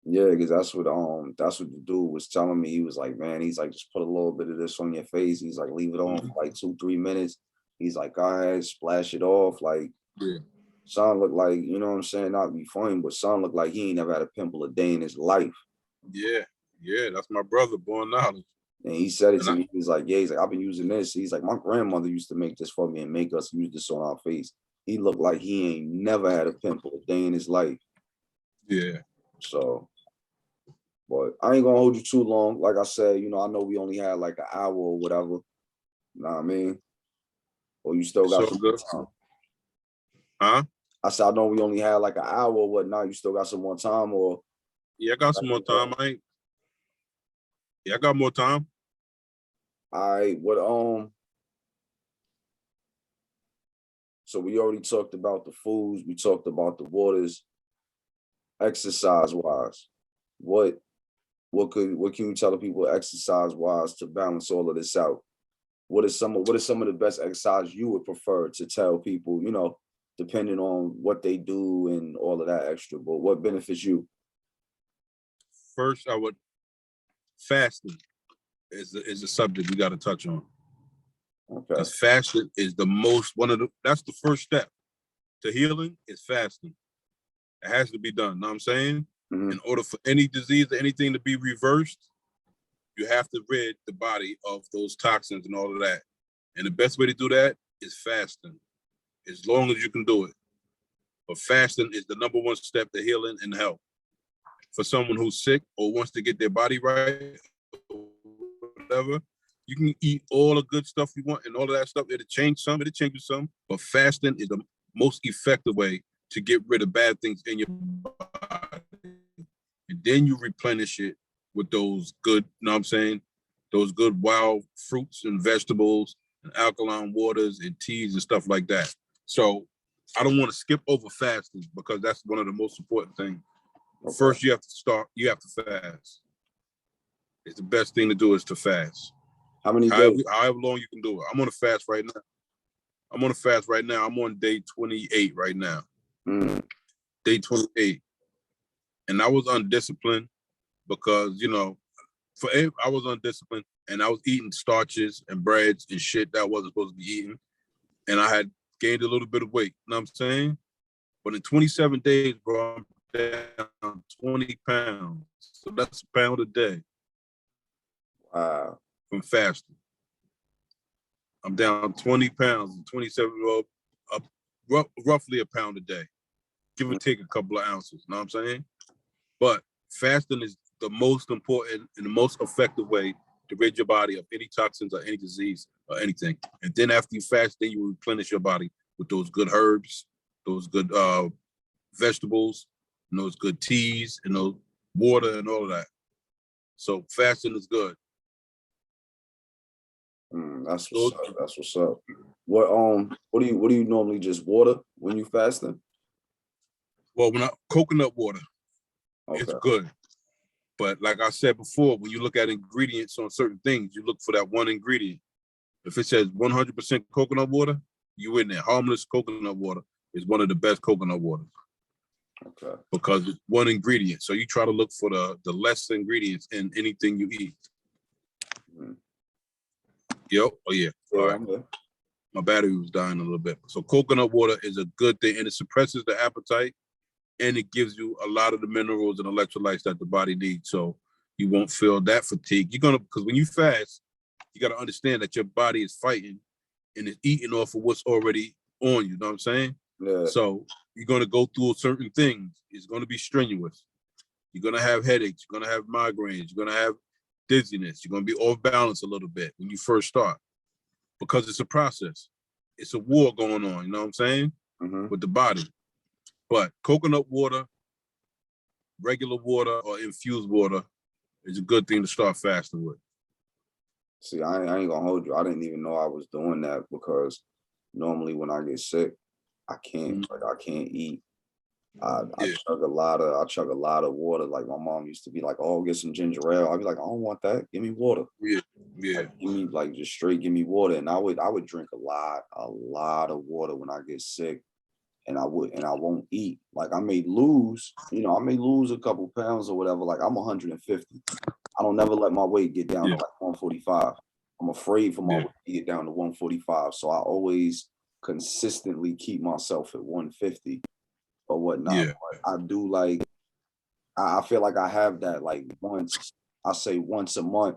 yeah, because that's what the dude was telling me. He was like, man, he's like, just put a little bit of this on your face. He's like, leave it on Mhm. for like 2-3 minutes. He's like, go ahead, splash it off. Like, Yeah, son looked like, you know what I'm saying? Not to be funny, but son looked like he ain't never had a pimple a day in his life. yeah, yeah. That's my brother, born knowledge. And he said it And to I, me. He's like, yeah, he's like, I've been using this. He's like, my grandmother used to make this for me and make us use this on our face. He looked like he ain't never had a pimple a day in his life. yeah. So, but I ain't gonna hold you too long. Like I said, I know we only had like an hour or whatever. You know what I mean? Or you still It's got all some more good. time. Huh? I said, I know we only had like an hour or whatnot. You still got some more time or Yeah, I got some more time. Yeah, I got more time. all right, so we already talked about the foods, we talked about the waters, exercise wise. What what can you tell the people exercise wise to balance all of this out? What is some of the best exercise you would prefer to tell people, depending on what they do and all of that extra, but what benefits you? First, I would fasting is a subject we got to touch on Okay. because fasting is that's the first step to healing is fasting. It has to be done. Know what I'm saying? Hmm. In order for any disease or anything to be reversed, you have to rid the body of those toxins and all of that. And the best way to do that is fasting, as long as you can do it. But fasting is the number one step to healing and health. For someone who's sick or wants to get their body right, or whatever, you can eat all the good stuff you want and all of that stuff. It'll changes some. But fasting is the most effective way to get rid of bad things in your body. And then you replenish it with those good, you know what I'm saying? Those good wild fruits and vegetables and alkaline waters and teas and stuff like that. So I don't want to skip over fasting because that's one of the most important things. Okay. First, you have to fast. It's the best thing to do is to fast. How many However, days? however long you can do it. I'm on a fast right now. I'm on day 28 right now. Mm, Day 28. And I was undisciplined because, I was undisciplined and I was eating starches and breads and shit that I wasn't supposed to be eating. And I had gained a little bit of weight. You know what I'm saying? But in 27 days, bro, I'm down 20 pounds. So that's a pound a day wow. from fasting. I'm down 20 pounds and 27, roughly a pound a day, give or Mm, take a couple of ounces. You know what I'm saying? But fasting is the most important and the most effective way to rid your body of any toxins or any disease or anything. And then after you fast, then you replenish your body with those good herbs, those good vegetables, and those good teas, and those water and all of that. So fasting is good. That's what's up. That's what's up. What do you normally just water when you fasting? Well, coconut water, Okay. it's good. But like I said before, when you look at ingredients on certain things, you look for that one ingredient. If it says 100% coconut water, you in there. Harmless coconut water is one of the best coconut waters. Okay. Because it's one ingredient. So you try to look for the less ingredients in anything you eat. Yep. Oh yeah. All right. My battery was dying a little bit. So coconut water is a good thing, and it suppresses the appetite, and it gives you a lot of the minerals and electrolytes that the body needs. So you won't feel that fatigue. Because when you fast, you got to understand that your body is fighting and it's eating off of what's already on you. You know what I'm saying? Yeah. So you're going to go through certain things. It's going to be strenuous. You're going to have headaches. You're going to have migraines. You're going to have dizziness. You're going to be off balance a little bit when you first start, because it's a process. It's a war going on, you know what I'm saying? With the body. But coconut water, regular water, or infused water is a good thing to start fasting with. See, I ain't gonna hold you. I didn't even know I was doing that, because normally when I get sick, I can't I can't eat. I chug a lot of water. Like my mom used to be like, "Oh, get some ginger ale." I'd be like, "I don't want that. Give me water." Yeah. Like, give me just straight. Give me water, and I would drink a lot of water when I get sick, and I won't eat. Like I may lose a couple pounds or whatever. Like I'm 150. I don't never let my weight get down to like 145. I'm afraid for my weight to get down to 145. So I always consistently keep myself at 150 or whatnot. Yeah. But I do I feel like I have that like once a month,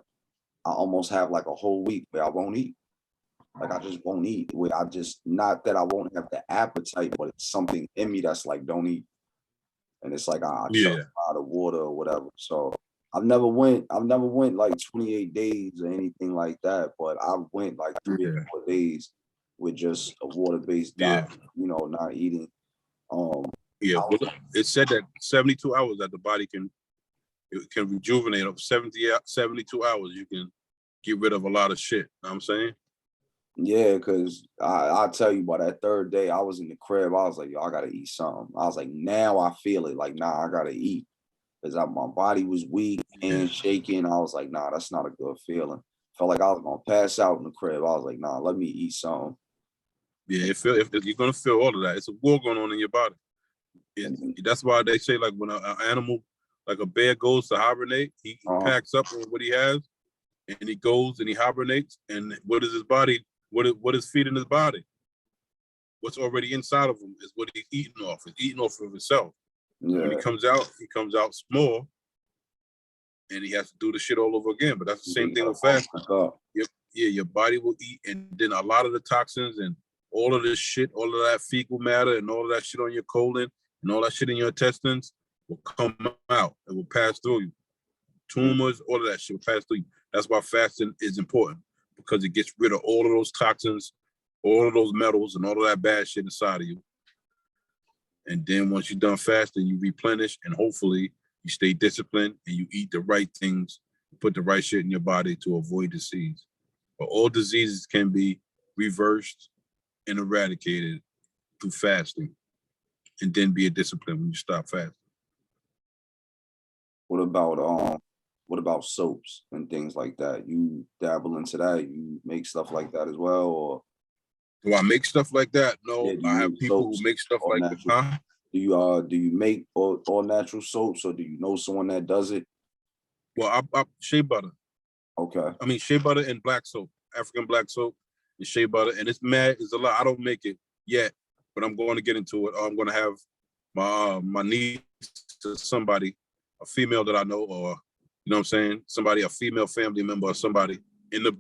I almost have like a whole week where I won't eat. Like I just won't eat. Where I just, not that I won't have the appetite, but it's something in me that's like, don't eat. And it's like I chug a lot of water or whatever. So I've never went like 28 days or anything like that, but I went like 3 or 4 days with just a water-based diet, not eating. It said that 72 hours that the body can rejuvenate. Of 72 hours, you can get rid of a lot of shit. You know what I'm saying? Yeah, because I'll tell you, by that third day, I was in the crib. I was like, yo, I got to eat something. I was like, now I feel it. Like, nah, I got to eat. Because my body was weak and shaking. I was like, nah, that's not a good feeling. Felt like I was going to pass out in the crib. I was like, nah, let me eat something. Yeah, if you're going to feel all of that. It's a war going on in your body. That's why they say, like, when an animal, like a bear, goes to hibernate, he packs up what he has, and he goes and he hibernates. And what is his body? What is feeding his body? What's already inside of him is what he's eating off. He's eating off of himself. Yeah. When he comes out small, and he has to do the shit all over again. But that's the same thing with fasting. Your body will eat, and then a lot of the toxins and all of this shit, all of that fecal matter and all of that shit on your colon and all that shit in your intestines will come out. It will pass through you. Tumors, all of that shit will pass through you. That's why fasting is important, because it gets rid of all of those toxins, all of those metals, and all of that bad shit inside of you. And then once you're done fasting, you replenish, and hopefully you stay disciplined and you eat the right things, put the right shit in your body to avoid disease. But all diseases can be reversed and eradicated through fasting, and then be a discipline when you stop fasting. What about soaps and things like that? You dabble into that? You make stuff like that as well, or? Do I make stuff like that? No, I have people who make stuff like that. Huh? Do you make all natural soaps, or do you know someone that does it? Well, I shea butter. Okay. I mean, shea butter and black soap, African black soap and shea butter, and it's a lot. I don't make it yet, but I'm going to get into it. I'm going to have my niece to somebody, a female that I know, or you know what I'm saying, a female family member, or somebody in the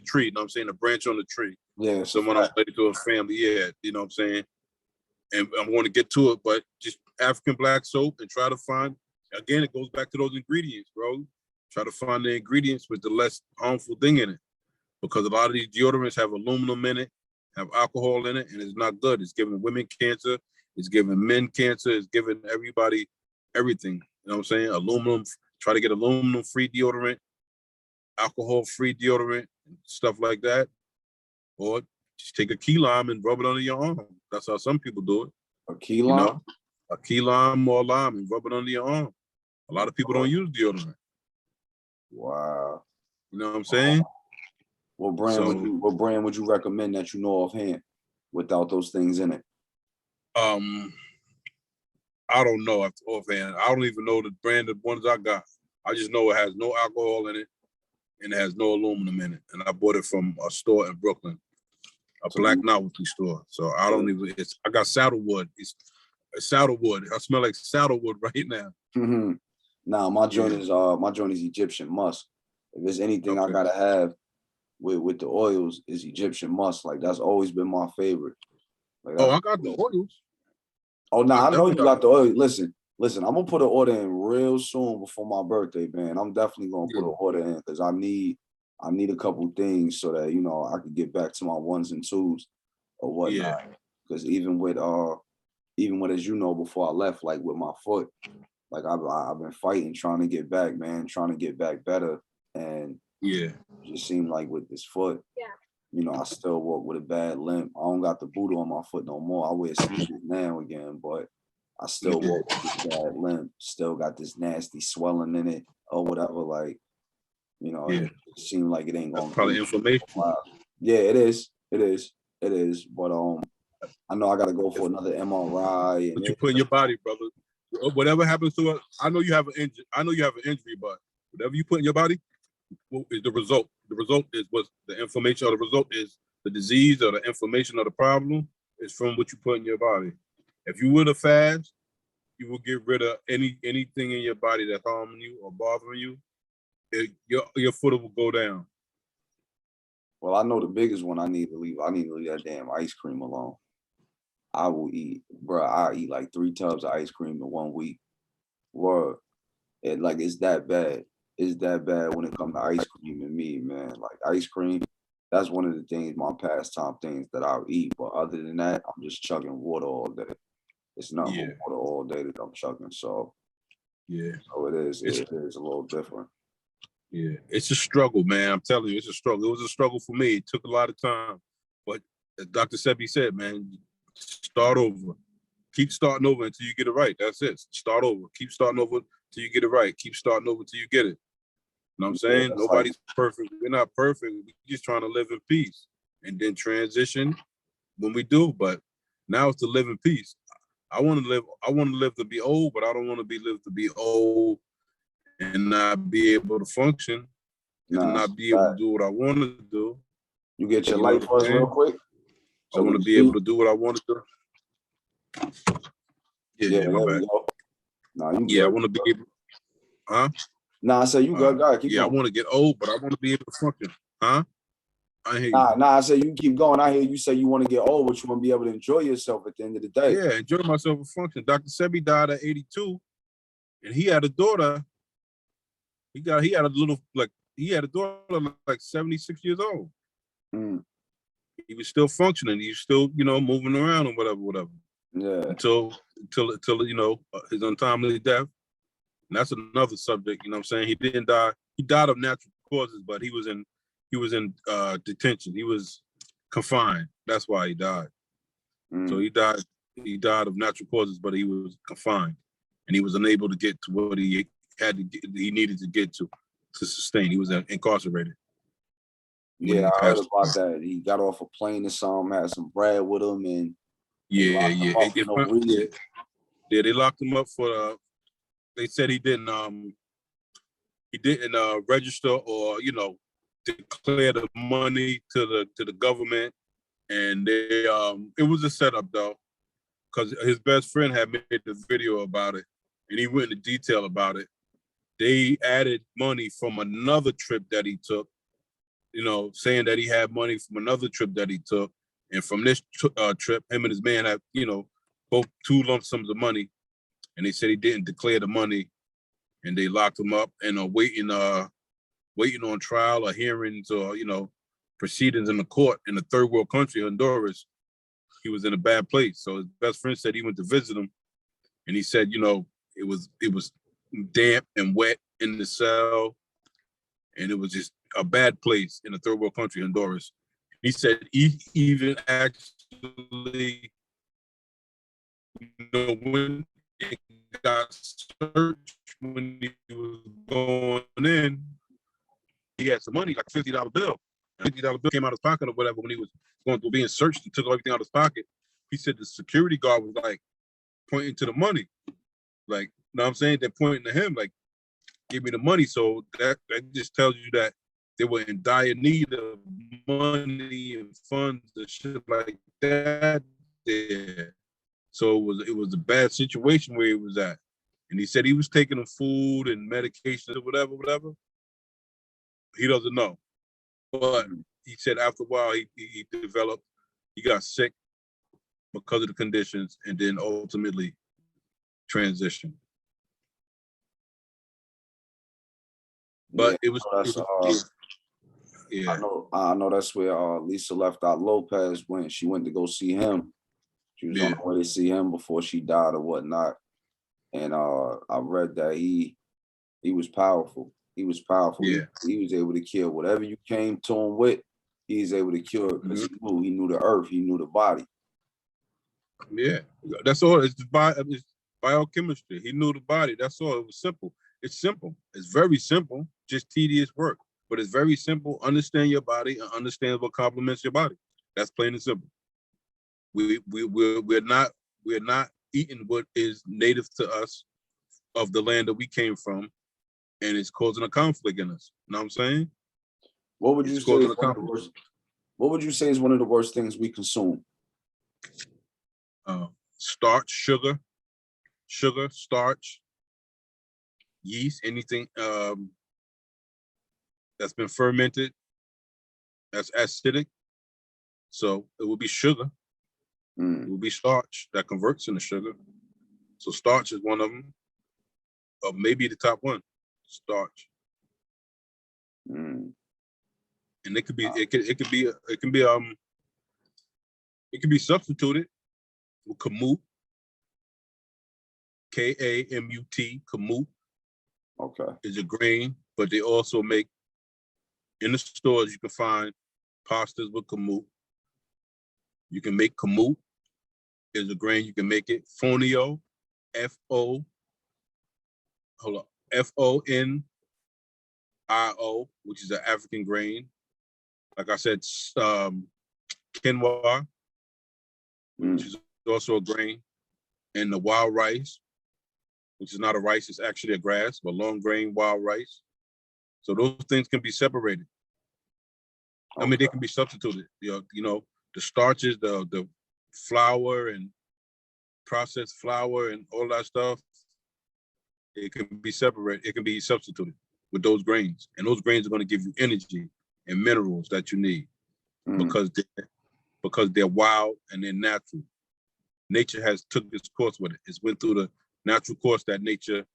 tree. You know what I'm saying, a branch on the tree. Yeah. Someone related to a family. Yeah, you know what I'm saying. And I'm going to get to it, but just African black soap, and try to find, again, it goes back to those ingredients, bro. Try to find the ingredients with the less harmful thing in it, because a lot of these deodorants have aluminum in it, have alcohol in it, and it's not good. It's giving women cancer. It's giving men cancer. It's giving everybody everything. You know what I'm saying? Aluminum try to get aluminum-free deodorant, alcohol-free deodorant, stuff like that. Or just take a key lime and rub it under your arm. That's how some people do it. A key lime? You know, a key lime or lime and rub it under your arm. A lot of people don't use deodorant. Wow. You know what I'm saying? What brand would you recommend that you know offhand without those things in it? I don't know offhand. I don't even know the brand of ones I got. I just know it has no alcohol in it and it has no aluminum in it. And I bought it from a store in Brooklyn, a black novelty store. So I don't even. I got saddlewood. It's saddlewood. I smell like saddlewood right now. Mm-hmm. Now my joint is Egyptian musk. If there's anything I gotta have with the oils, is Egyptian musk. Like that's always been my favorite. Like, I got the oils. Oh no, I know you got the oil. Listen, I'm gonna put an order in real soon before my birthday, man. I'm definitely gonna put an order in because I need a couple things so that I could get back to my ones and twos or whatnot. Because even with as you know, before I left, like with my foot, like I've been fighting, trying to get back, man, trying to get back better. And it just seemed like with this foot, I still walk with a bad limp. I don't got the boot on my foot no more. I wear sneakers now again, but I still walk with this bad limp. Still got this nasty swelling in it or whatever. Like, it seemed like it ain't going to probably inflammation. Yeah, it is. But I know I got to go for another MRI. What you put in your body, brother. Whatever happens to it, I know you have an injury. But whatever you put in your body, what is the result? The result is what the inflammation, or the result is the disease or the inflammation or the problem is from what you put in your body. If you were to fast, you will get rid of anything in your body that's harming you or bothering you. Your foot will go down. Well, I know the biggest one I need to leave. I need to leave that damn ice cream alone. I will eat, bro. I eat like 3 tubs of ice cream in 1 week. Word. It's that bad. It's that bad when it comes to ice cream and me, man. Like ice cream, that's one of the things, my pastime things that I'll eat. But other than that, I'm just chugging water all day. It's nothing but water all day that I'm chugging. So so it is a little different. Yeah, it's a struggle, man. I'm telling you, it's a struggle. It was a struggle for me. It took a lot of time. But as Dr. Sebi said, man, start over. Keep starting over until you get it right. That's it. Start over. Keep starting over till you get it right. Keep starting over till you get it. You know what I'm saying? Nobody's perfect. We're not perfect. We're just trying to live in peace and then transition when we do. But now it's to live in peace. I want to live to be old, but I don't want to live to be old and not be able to function and not be able to do what I want to do. You get your light for us real quick? I want to be able to do what I want to do. Yeah, my bad. I want to be able. Huh? Nah, I said you good. Go ahead, keep going. I want to get old, but I want to be able to function. Huh? I hear you. I said you keep going. I hear you say you want to get old, but you want to be able to enjoy yourself at the end of the day. Yeah, enjoy myself and function. Dr. Sebi died at 82, and he had a daughter. He had a daughter like 76 years old. He was still functioning. He was still, moving around and whatever. Yeah. Until his untimely death. And that's another subject, you know what I'm saying? He didn't die. He died of natural causes, but he was in detention. He was confined. That's why he died. So he died of natural causes, but he was confined. And he was unable to get to what he needed to get to sustain. He was incarcerated. Yeah, I heard about that. He got off a plane or something, had some bread with him, and they locked him up for they said he didn't register or declare the money to the government, and they it was a setup though, because his best friend had made the video about it, and he went into detail about it. They added money from another trip that he took, saying that he had money from another trip that he took, and from this trip, him and his man had both 2 lump sums of money, and they said he didn't declare the money, and they locked him up and are waiting on trial or hearings or proceedings in the court in a third world country, Honduras. He was in a bad place. So his best friend said he went to visit him, and he said, it was damp and wet in the cell, and it was just a bad place in a third world country, Honduras. He said he even actually, when it got searched, when he was going in, he had some money, like a $50 bill. $50 bill came out of his pocket or whatever when he was going through being searched and took everything out of his pocket. He said the security guard was like pointing to the money. Like, you know what I'm saying? They're pointing to him, like, give me the money. So that just tells you that they were in dire need of money and funds and shit like that there. So it was a bad situation where he was at. And he said he was taking the food and medication or whatever. He doesn't know. But he said after a while he got sick because of the conditions and then ultimately transitioned. But yeah. I know that's where Lisa Left Out Lopez went. She went to go see him. She was on the way to see him before she died or whatnot. And I read that he was powerful. He was powerful. Yeah. He was able to cure whatever you came to him with. He was able to cure it because he knew the earth, he knew the body. Yeah, that's all. It's biochemistry. He knew the body. That's all. It was simple. It's simple. It's very simple. Just tedious work, but it's very simple. Understand your body and understand what complements your body. That's plain and simple. We're not eating what is native to us of the land that we came from, and it's causing a conflict in us. You know what I'm saying? What would you say is one of the worst? What would you say is one of the worst things we consume? Starch, sugar, starch, yeast, anything that's been fermented, that's acidic. So it will be sugar. It will be starch that converts into sugar. So starch is one of them, or maybe the top one, starch. And it could be substituted with kamut, Kamut. Kamut. Okay. Is a grain, but they also make in the stores. You can find pastas with kamut. You can make kamut. Is a grain. You can make it fonio, FONIO, which is an African grain. Like I said, quinoa, which is also a grain, and the wild rice, which is not a rice, it's actually a grass, but long grain wild rice. So those things can be separated. Okay. I mean, they can be substituted. You know, the starches, the flour and processed flour and all that stuff, it can be separated. It can be substituted with those grains. And those grains are going to give you energy and minerals that you need because they're wild and they're natural. Nature has took its course with it. It's went through the natural course that nature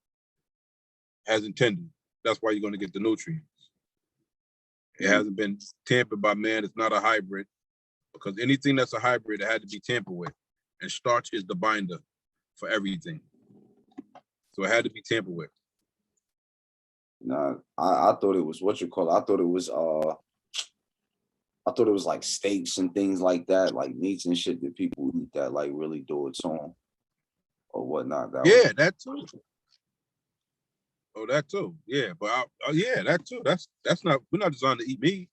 has intended. That's why you're going to get the nutrients. It hasn't been tampered by man. It's not a hybrid, because anything that's a hybrid, it had to be tampered with. And starch is the binder for everything. So it had to be tampered with. Nah, I thought it was I thought it was like steaks and things like that, like meats and shit that people eat that like really do it to them or whatnot. That too. Oh, that too. Yeah, but that too. That's not. We're not designed to eat meat.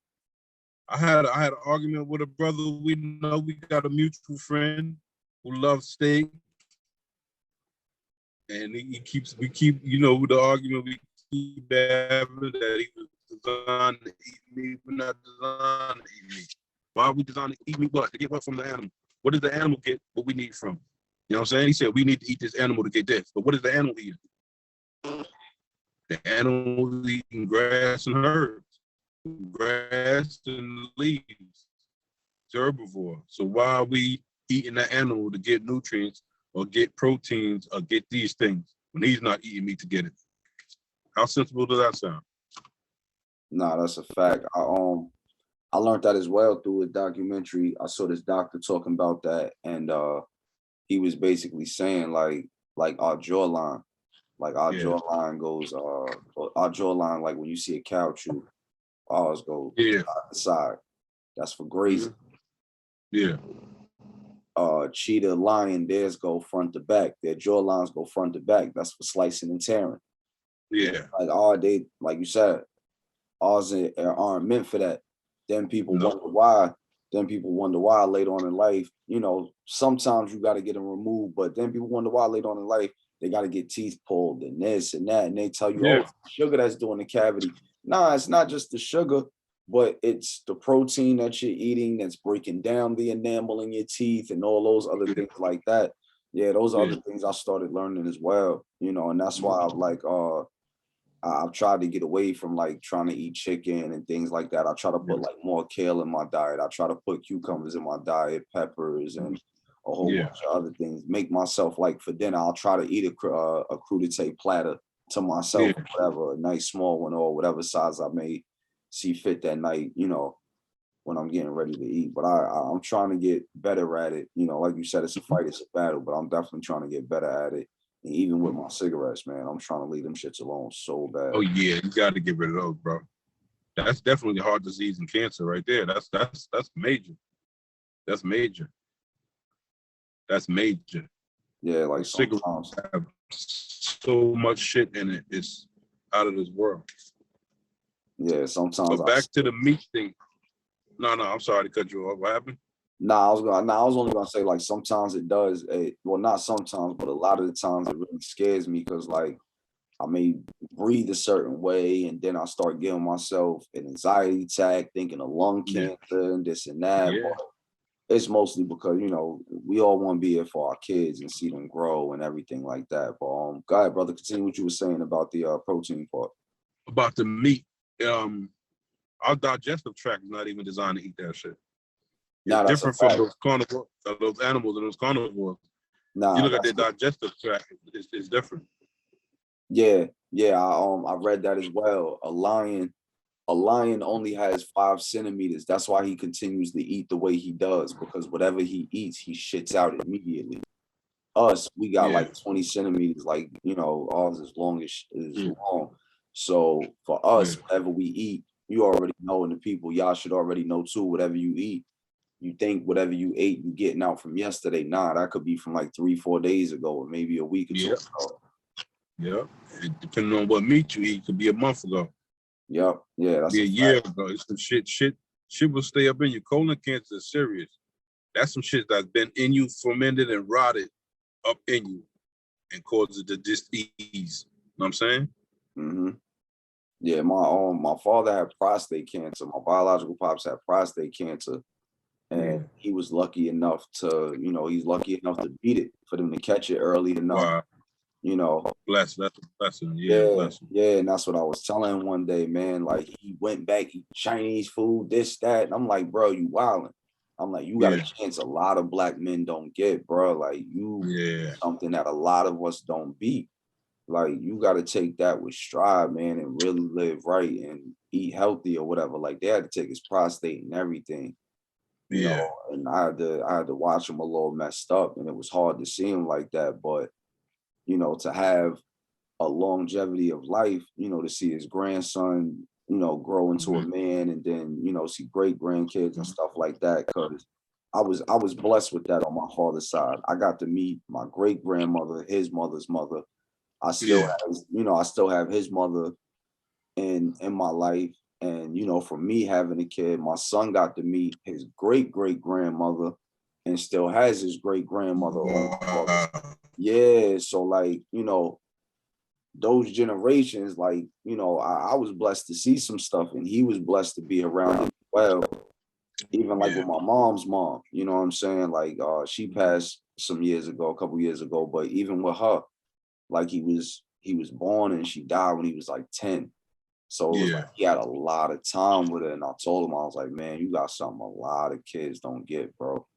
I had an argument with a brother. We know we got a mutual friend who loves steak, and we keep the argument we keep having that he was designed to eat meat. We're not designed to eat meat. Why are we designed to eat meat? What? To get what from the animal? What does the animal get? What we need from? You know what I'm saying? He said we need to eat this animal to get this. But what is the animal eating? The animal eating grass and herbs, grass and leaves. It's herbivore. So why are we eating that animal to get nutrients or get proteins or get these things when he's not eating meat to get it? How sensible does that sound? Nah, that's a fact. I learned that as well through a documentary. I saw this doctor talking about that, and he was basically saying like our jawline. Like our Yeah. jawline goes, our jawline, like when you see a cow chew, ours go Yeah. side to side. That's for grazing. Yeah. Cheetah, lion, theirs go front to back. Their jawlines go front to back. That's for slicing and tearing. Yeah. Like they, like you said, ours aren't meant for that. Then people wonder why. Then people wonder why later on in life, you know, sometimes you got to get them removed, but then people wonder why later on in life they got to get teeth pulled and this and that, and they tell you, oh, it's the sugar that's doing the cavity. Nah, it's not just the sugar, but it's the protein that you're eating that's breaking down the enamel in your teeth and all those other things like that. Yeah, those are other things I started learning as well, you know, and that's why I'm like, I've tried to get away from like trying to eat chicken and things like that. I try to put like more kale in my diet. I try to put cucumbers in my diet, peppers, and a whole bunch of other things. Make myself like for dinner, I'll try to eat a crudité platter to myself, whatever, a nice small one or whatever size I may see fit that night, you know, when I'm getting ready to eat. But I'm trying to get better at it. You know, like you said, it's a fight, it's a battle, but I'm definitely trying to get better at it. And even with my cigarettes, man, I'm trying to leave them shits alone so bad. Oh yeah, you got to get rid of those, bro. That's definitely heart disease and cancer right there. That's major. That's major. That's major. Yeah, like cigarettes have so much shit in it. It's out of this world. Yeah, sometimes. But back to the meat thing. No, I'm sorry to cut you off. What happened? I was only gonna say like sometimes it does. Well, not sometimes, but a lot of the times it really scares me because like I may breathe a certain way, and then I start giving myself an anxiety attack, thinking of lung cancer and this and that. Yeah. But it's mostly because, you know, we all want to be here for our kids and see them grow and everything like that. But go ahead, brother, continue what you were saying about the protein part. About the meat. Our digestive tract is not even designed to eat that shit. It's different from those carnivores, those animals and those carnivores. You look at their digestive tract, it's different. Yeah, I read that as well. A lion only has 5 centimeters. That's why he continues to eat the way he does, because whatever he eats, he shits out immediately. Us, we got like 20 centimeters, like, you know, ours is long as long. So for us, whatever we eat, you already know, and the people, y'all should already know too, whatever you eat, you think whatever you ate, you getting out from yesterday. Nah, that could be from like 3-4 days ago, or maybe a week or 2 ago. Yeah, depending on what meat you eat, could be a month ago. Yep. Yeah, that's be a year ago. It's some shit will stay up in you. Colon cancer is serious. That's some shit that's been in you, fermented and rotted up in you and causes the disease. You know what I'm saying? Mm-hmm. Yeah, my father had prostate cancer. My biological pops had prostate cancer. And he was lucky enough to, you know, he's lucky enough to beat it, for them to catch it early enough. Wow. You know, that's a blessing. Yeah, yeah, and that's what I was telling him one day, man. Like, he went back, eat Chinese food, this, that, and I'm like, bro, you wildin'. I'm like, you got a chance a lot of black men don't get, bro. Like, you something that a lot of us don't beat. Like, you got to take that with stride, man, and really live right and eat healthy or whatever. Like, they had to take his prostate and everything. You know, and I had to watch him a little messed up, and it was hard to see him like that. But, you know, to have a longevity of life, you know, to see his grandson, you know, grow into a man, and then, you know, see great grandkids and stuff like that. Cause I was blessed with that on my father's side. I got to meet my great grandmother, his mother's mother. I still have, you know, I still have his mother in my life. And, you know, for me having a kid, my son got to meet his great grandmother and still has his great grandmother. Yeah. So like, you know, those generations, like, you know, I was blessed to see some stuff, and he was blessed to be around it as well. Even like with my mom's mom, you know what I'm saying? Like, she passed some years ago, a couple years ago, but even with her, like he was born and she died when he was like 10. So it was like he had a lot of time with her. And I told him, I was like, man, you got something a lot of kids don't get, bro.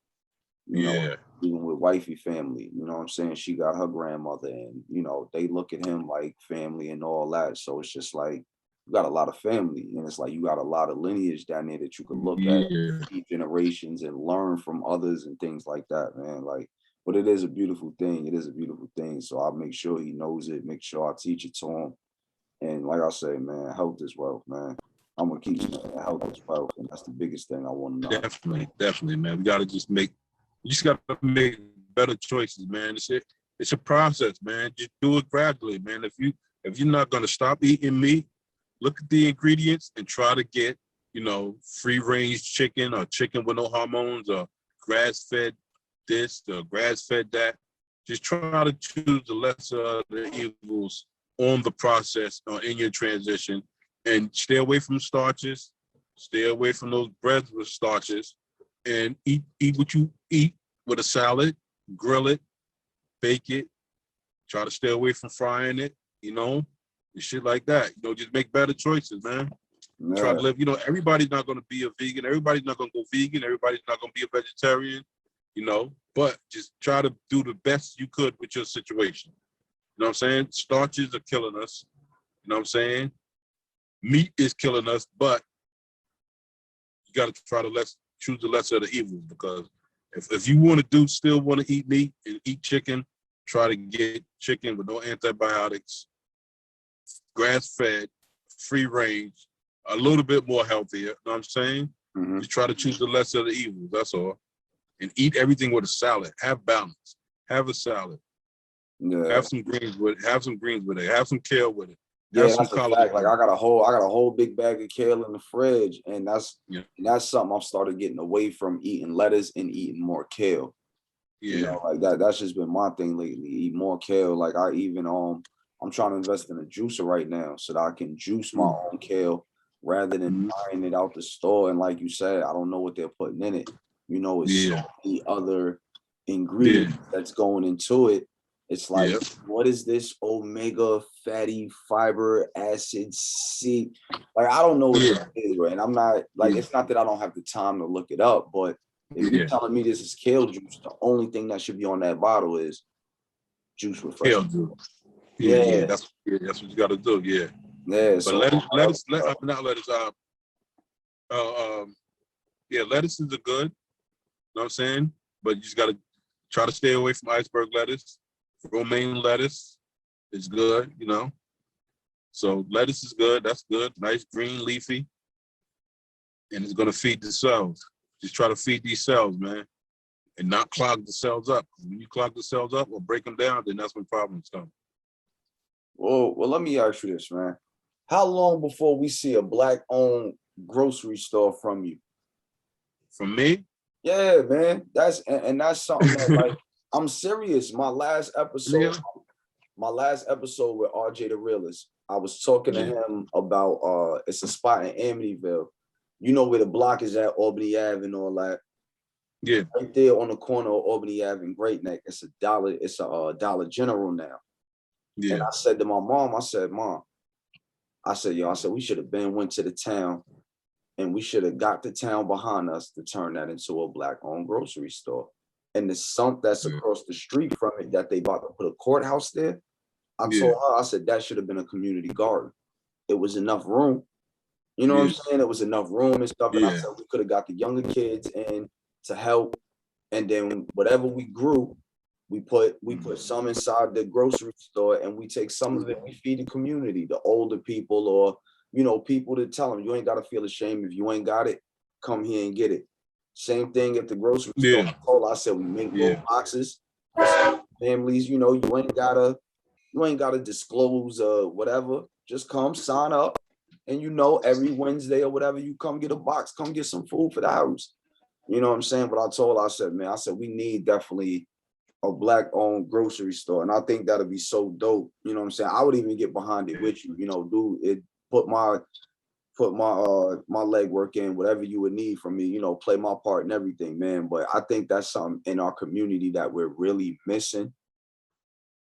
You know, even with wifey family, you know what I'm saying? She got her grandmother, and, you know, they look at him like family and all that. So it's just like, you got a lot of family, and it's like you got a lot of lineage down there that you could look at generations and learn from others and things like that, man. Like, But it is a beautiful thing. It is a beautiful thing. So I make sure he knows it, make sure I teach it to him. And like I say, man, health is wealth, man. I'm gonna keep saying health is wealth, and that's the biggest thing I want to know. Definitely, man. We gotta just make better choices, man. It's a process, man. Just do it gradually, man. If you're not gonna stop eating meat, look at the ingredients and try to get, free range chicken or chicken with no hormones or grass fed this or grass fed that. Just try to choose the lesser of the evils on the process or in your transition, and stay away from starches, stay away from those breads with starches, and eat what you eat with a salad, grill it, bake it, try to stay away from frying it, and shit like that. Just make better choices, man. Yeah. Try to live, everybody's not going to be a vegan. Everybody's not going to go vegan. Everybody's not going to be a vegetarian, but just try to do the best you could with your situation. You know what I'm saying? Starches are killing us. You know what I'm saying? Meat is killing us, but you got to try to choose the lesser of the evils, because if you still want to eat meat and eat chicken, try to get chicken with no antibiotics, grass-fed, free range, a little bit more healthier. You know what I'm saying? Mm-hmm. Just try to choose the lesser of the evils. That's all. And eat everything with a salad. Have balance. Have a salad. Yeah. Have some greens with it. Have some kale with it. Yeah, that's a fact. Like I got a whole big bag of kale in the fridge, and that's something I've started getting away from, eating lettuce and eating more kale. Yeah, like that's just been my thing lately. Eat more kale. Like I even I'm trying to invest in a juicer right now so that I can juice my own kale rather than buying it out the store. And like you said, I don't know what they're putting in it. It's so many other ingredients that's going into it. It's like, what is this omega fatty fiber acid C? Like, I don't know what it is, right? And I'm not like, it's not that I don't have the time to look it up, but if you're telling me this is kale juice, the only thing that should be on that bottle is juice refresher. Kale juice. Yeah, that's what you got to do. Yeah. But so lettuce is a good. You know what I'm saying? But you just got to try to stay away from iceberg lettuce. Romaine lettuce is good, So lettuce is good. That's good. Nice green leafy. And it's going to feed the cells. Just try to feed these cells, man. And not clog the cells up. When you clog the cells up or break them down, then that's when problems come. Well, let me ask you this, man. How long before we see a Black-owned grocery store from you? From me? Yeah, man. That's something that, like, I'm serious. My last episode with RJ the Realist, I was talking to him about it's a spot in Amityville. You know where the block is at, Albany Ave and all that. Yeah. Right there on the corner of Albany Ave and Great Neck. It's a Dollar General now. Yeah. And I said to my mom, Mom, we should have went to the town, and we should have got the town behind us to turn that into a Black-owned grocery store. And the sump that's across the street from it, that they about to put a courthouse there, I told her, I said, that should have been a community garden. It was enough room. You know what I'm saying? It was enough room and stuff. And I said, we could have got the younger kids in to help. And then whatever we grew, we put some inside the grocery store, and we take some of it, we feed the community, the older people, or, people to tell them, you ain't got to feel ashamed. If you ain't got it, come here and get it. Same thing at the grocery store. I said, we make little boxes. Families, you ain't gotta disclose whatever. Just come sign up, and every Wednesday or whatever, you come get a box, come get some food for the house. You know what I'm saying? But I said, we need definitely a Black-owned grocery store, and I think that'll be so dope. You know what I'm saying? I would even get behind it with you. Put my legwork in, whatever you would need from me, play my part and everything, man. But I think that's something in our community that we're really missing.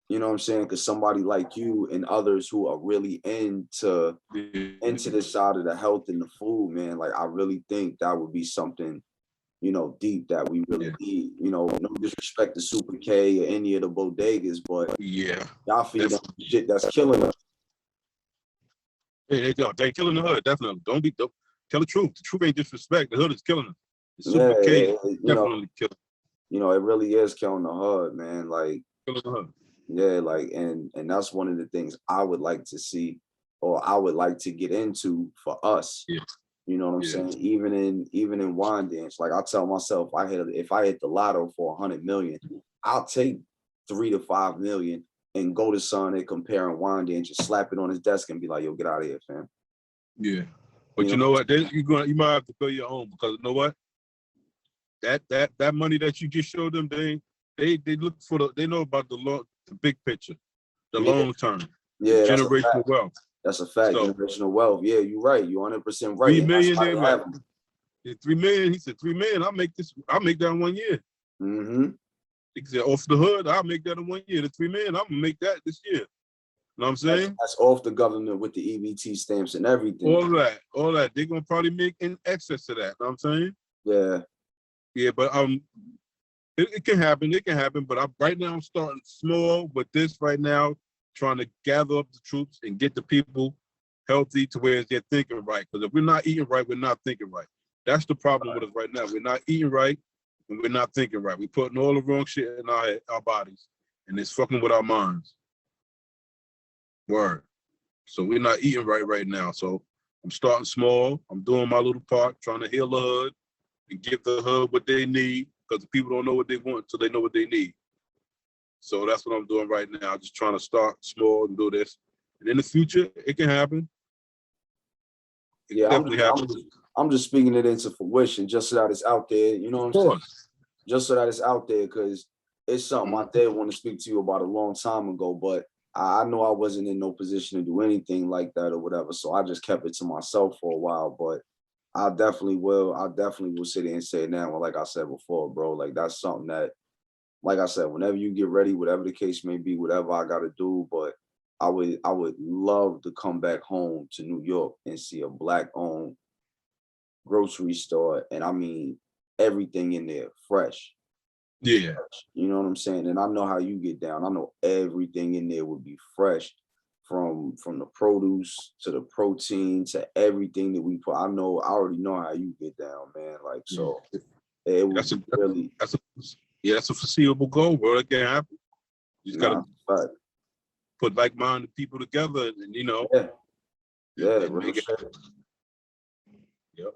You know what I'm saying? Because somebody like you and others who are really into this side of the health and the food, man, like I really think that would be something, deep that we really need. No disrespect to Super K or any of the bodegas, but y'all feed us shit that's killing us. Hey, they killing the hood, definitely. Don't tell the truth. The truth ain't disrespect. The hood is killing us. The Super K definitely killing. you know, it really is killing the hood, man. Like, yeah, like, and that's one of the things I would like to see, or I would like to get into for us. Yeah. You know what I'm saying? Even in wine dance, like I tell myself, if I hit the lotto for 100 million, I'll take 3 to 5 million and go to son and comparing wine dance, just slap it on his desk and be like, yo, get out of here, fam. Yeah. But you know what? Then you might have to build your own, because you know what? That money that you just showed them, they look for they know about the big picture, the long term, yeah, the generational wealth. That's a fact. So, generational wealth. Yeah, you're right. You're 100% right. 3 million, they like, 3 million. He said 3 million. I'll make that in 1 year. Mm-hmm. He said off the hood, I'll make that in 1 year. The 3 million, I'm gonna make that this year. You know what I'm saying? That's off the government with the EBT stamps and everything. All that. They're gonna probably make in excess of that. You know what I'm saying? Yeah. Yeah, but it can happen. It can happen. But right now I'm starting small with this right now, trying to gather up the troops and get the people healthy to where they're thinking right. Because if we're not eating right, we're not thinking right. That's the problem with us right now. We're not eating right and we're not thinking right. We're putting all the wrong shit in our bodies, and it's fucking with our minds. Word. So we're not eating right now. So I'm starting small. I'm doing my little part, trying to heal the hood and give the hood what they need, because the people don't know what they want until they know what they need. So that's what I'm doing right now, just trying to start small and do this. And in the future, it can happen. It definitely happens. I'm just speaking it into fruition, just so that it's out there. You know what I'm saying? Just so that it's out there, because it's something I did want to speak to you about a long time ago, but I know I wasn't in no position to do anything like that or whatever. So I just kept it to myself for a while, but I definitely will sit there and say it now. Well, like I said before, bro, like that's something that, like I said, whenever you get ready, whatever the case may be, whatever I got to do, but I would love to come back home to New York and see a Black-owned grocery store, and I mean everything in there fresh. Yeah. You know what I'm saying? And I know how you get down. I know everything in there would be fresh, from the produce to the protein to everything that we put. I already know how you get down, man. Like, so it was that's a foreseeable goal, bro. That can't happen. You just gotta put like-minded people together, and you know. Make it. Yep.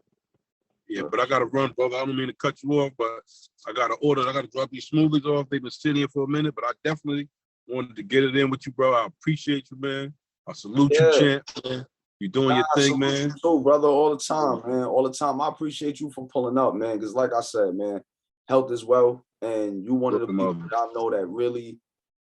Yeah, but I gotta run, brother. I don't mean to cut you off, but I gotta drop these smoothies off. They've been sitting here for a minute, but I definitely wanted to get it in with you, bro. I appreciate you, man. I salute you, champ, man. You're doing your thing, man. You too, brother, all the time, man. All the time. I appreciate you for pulling up, man. Because like I said, man, health is wealth, and you one of the people that I know that really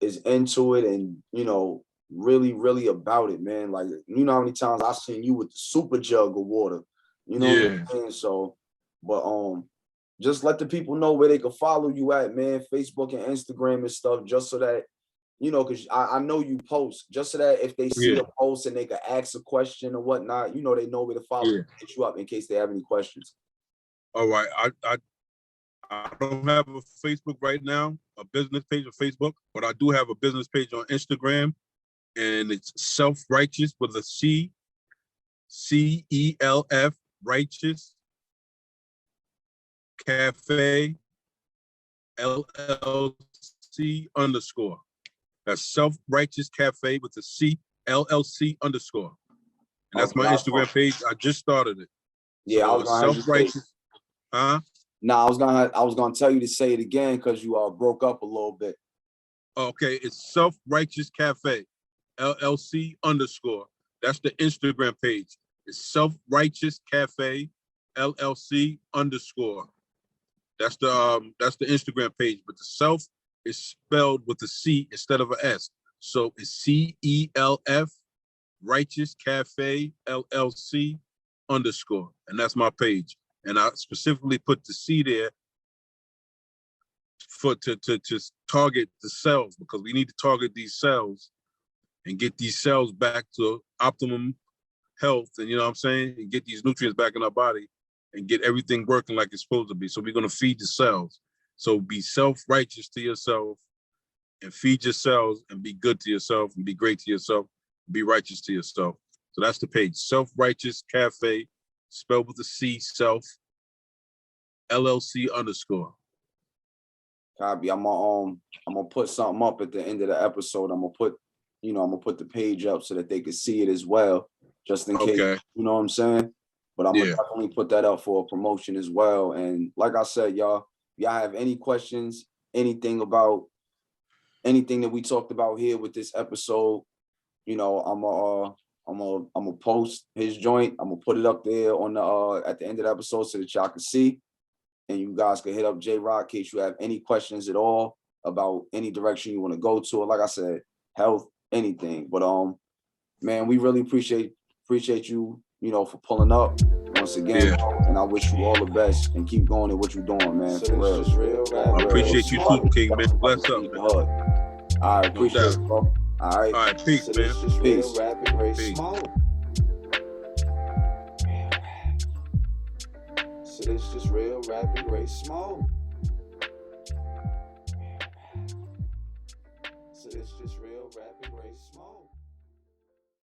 is into it, and you know, really, really about it, man. Like, you know how many times I've seen you with the super jug of water. You know what I'm saying? So, but just let the people know where they can follow you at, man. Facebook and Instagram and stuff, just so that, you know, because I know you post, just so that if they see a post and they can ask a question or whatnot, you know, they know where to follow you, hit you up in case they have any questions. All right. I don't have a Facebook right now, a business page on Facebook, but I do have a business page on Instagram, and it's Self-Righteous with a C, CELF, Righteous Cafe, LLC _. That's Self-Righteous Cafe with a C, LLC _. And that's my Instagram page. I just started it. Yeah, so I was Self-Righteous. Huh? No, I was gonna tell you to say it again because you broke up a little bit. Okay, it's Self-Righteous Cafe, LLC _. That's the Instagram page. It's Self-Righteous Cafe, LLC _. That's the Instagram page, but the self is spelled with a C instead of an S. So it's CELF, Righteous Cafe, LLC _. And that's my page. And I specifically put the C there to just target the cells, because we need to target these cells and get these cells back to optimum health, and you know what I'm saying, and get these nutrients back in our body and get everything working like it's supposed to be. So we're going to feed the cells. So be self-righteous to yourself and feed your cells and be good to yourself and be great to yourself, be righteous to yourself. So that's the page, Self-Righteous Cafe, spelled with a C, self, LLC _. Copy. I'm gonna put something up at the end of the episode. I'm gonna put the page up so that they can see it as well, just in case. Okay. You know what I'm saying? But I'm gonna Yeah. definitely put that up for a promotion as well. And like I said, y'all have any questions, anything that we talked about here with this episode, I'm gonna post his joint. I'm gonna put it up there on the at the end of the episode so that y'all can see, and you guys can hit up J-Roc in case you have any questions at all about any direction you want to go to. Like I said, health, anything. But man, we really appreciate you, for pulling up once again. Yeah. And I wish you all the best and keep going at what you're doing, man. For real. I appreciate you too, King, man. Bless up, man. All right, appreciate it, bro. All right. All right, peace, man. Peace. Peace. So it's just real rapid, great smoke.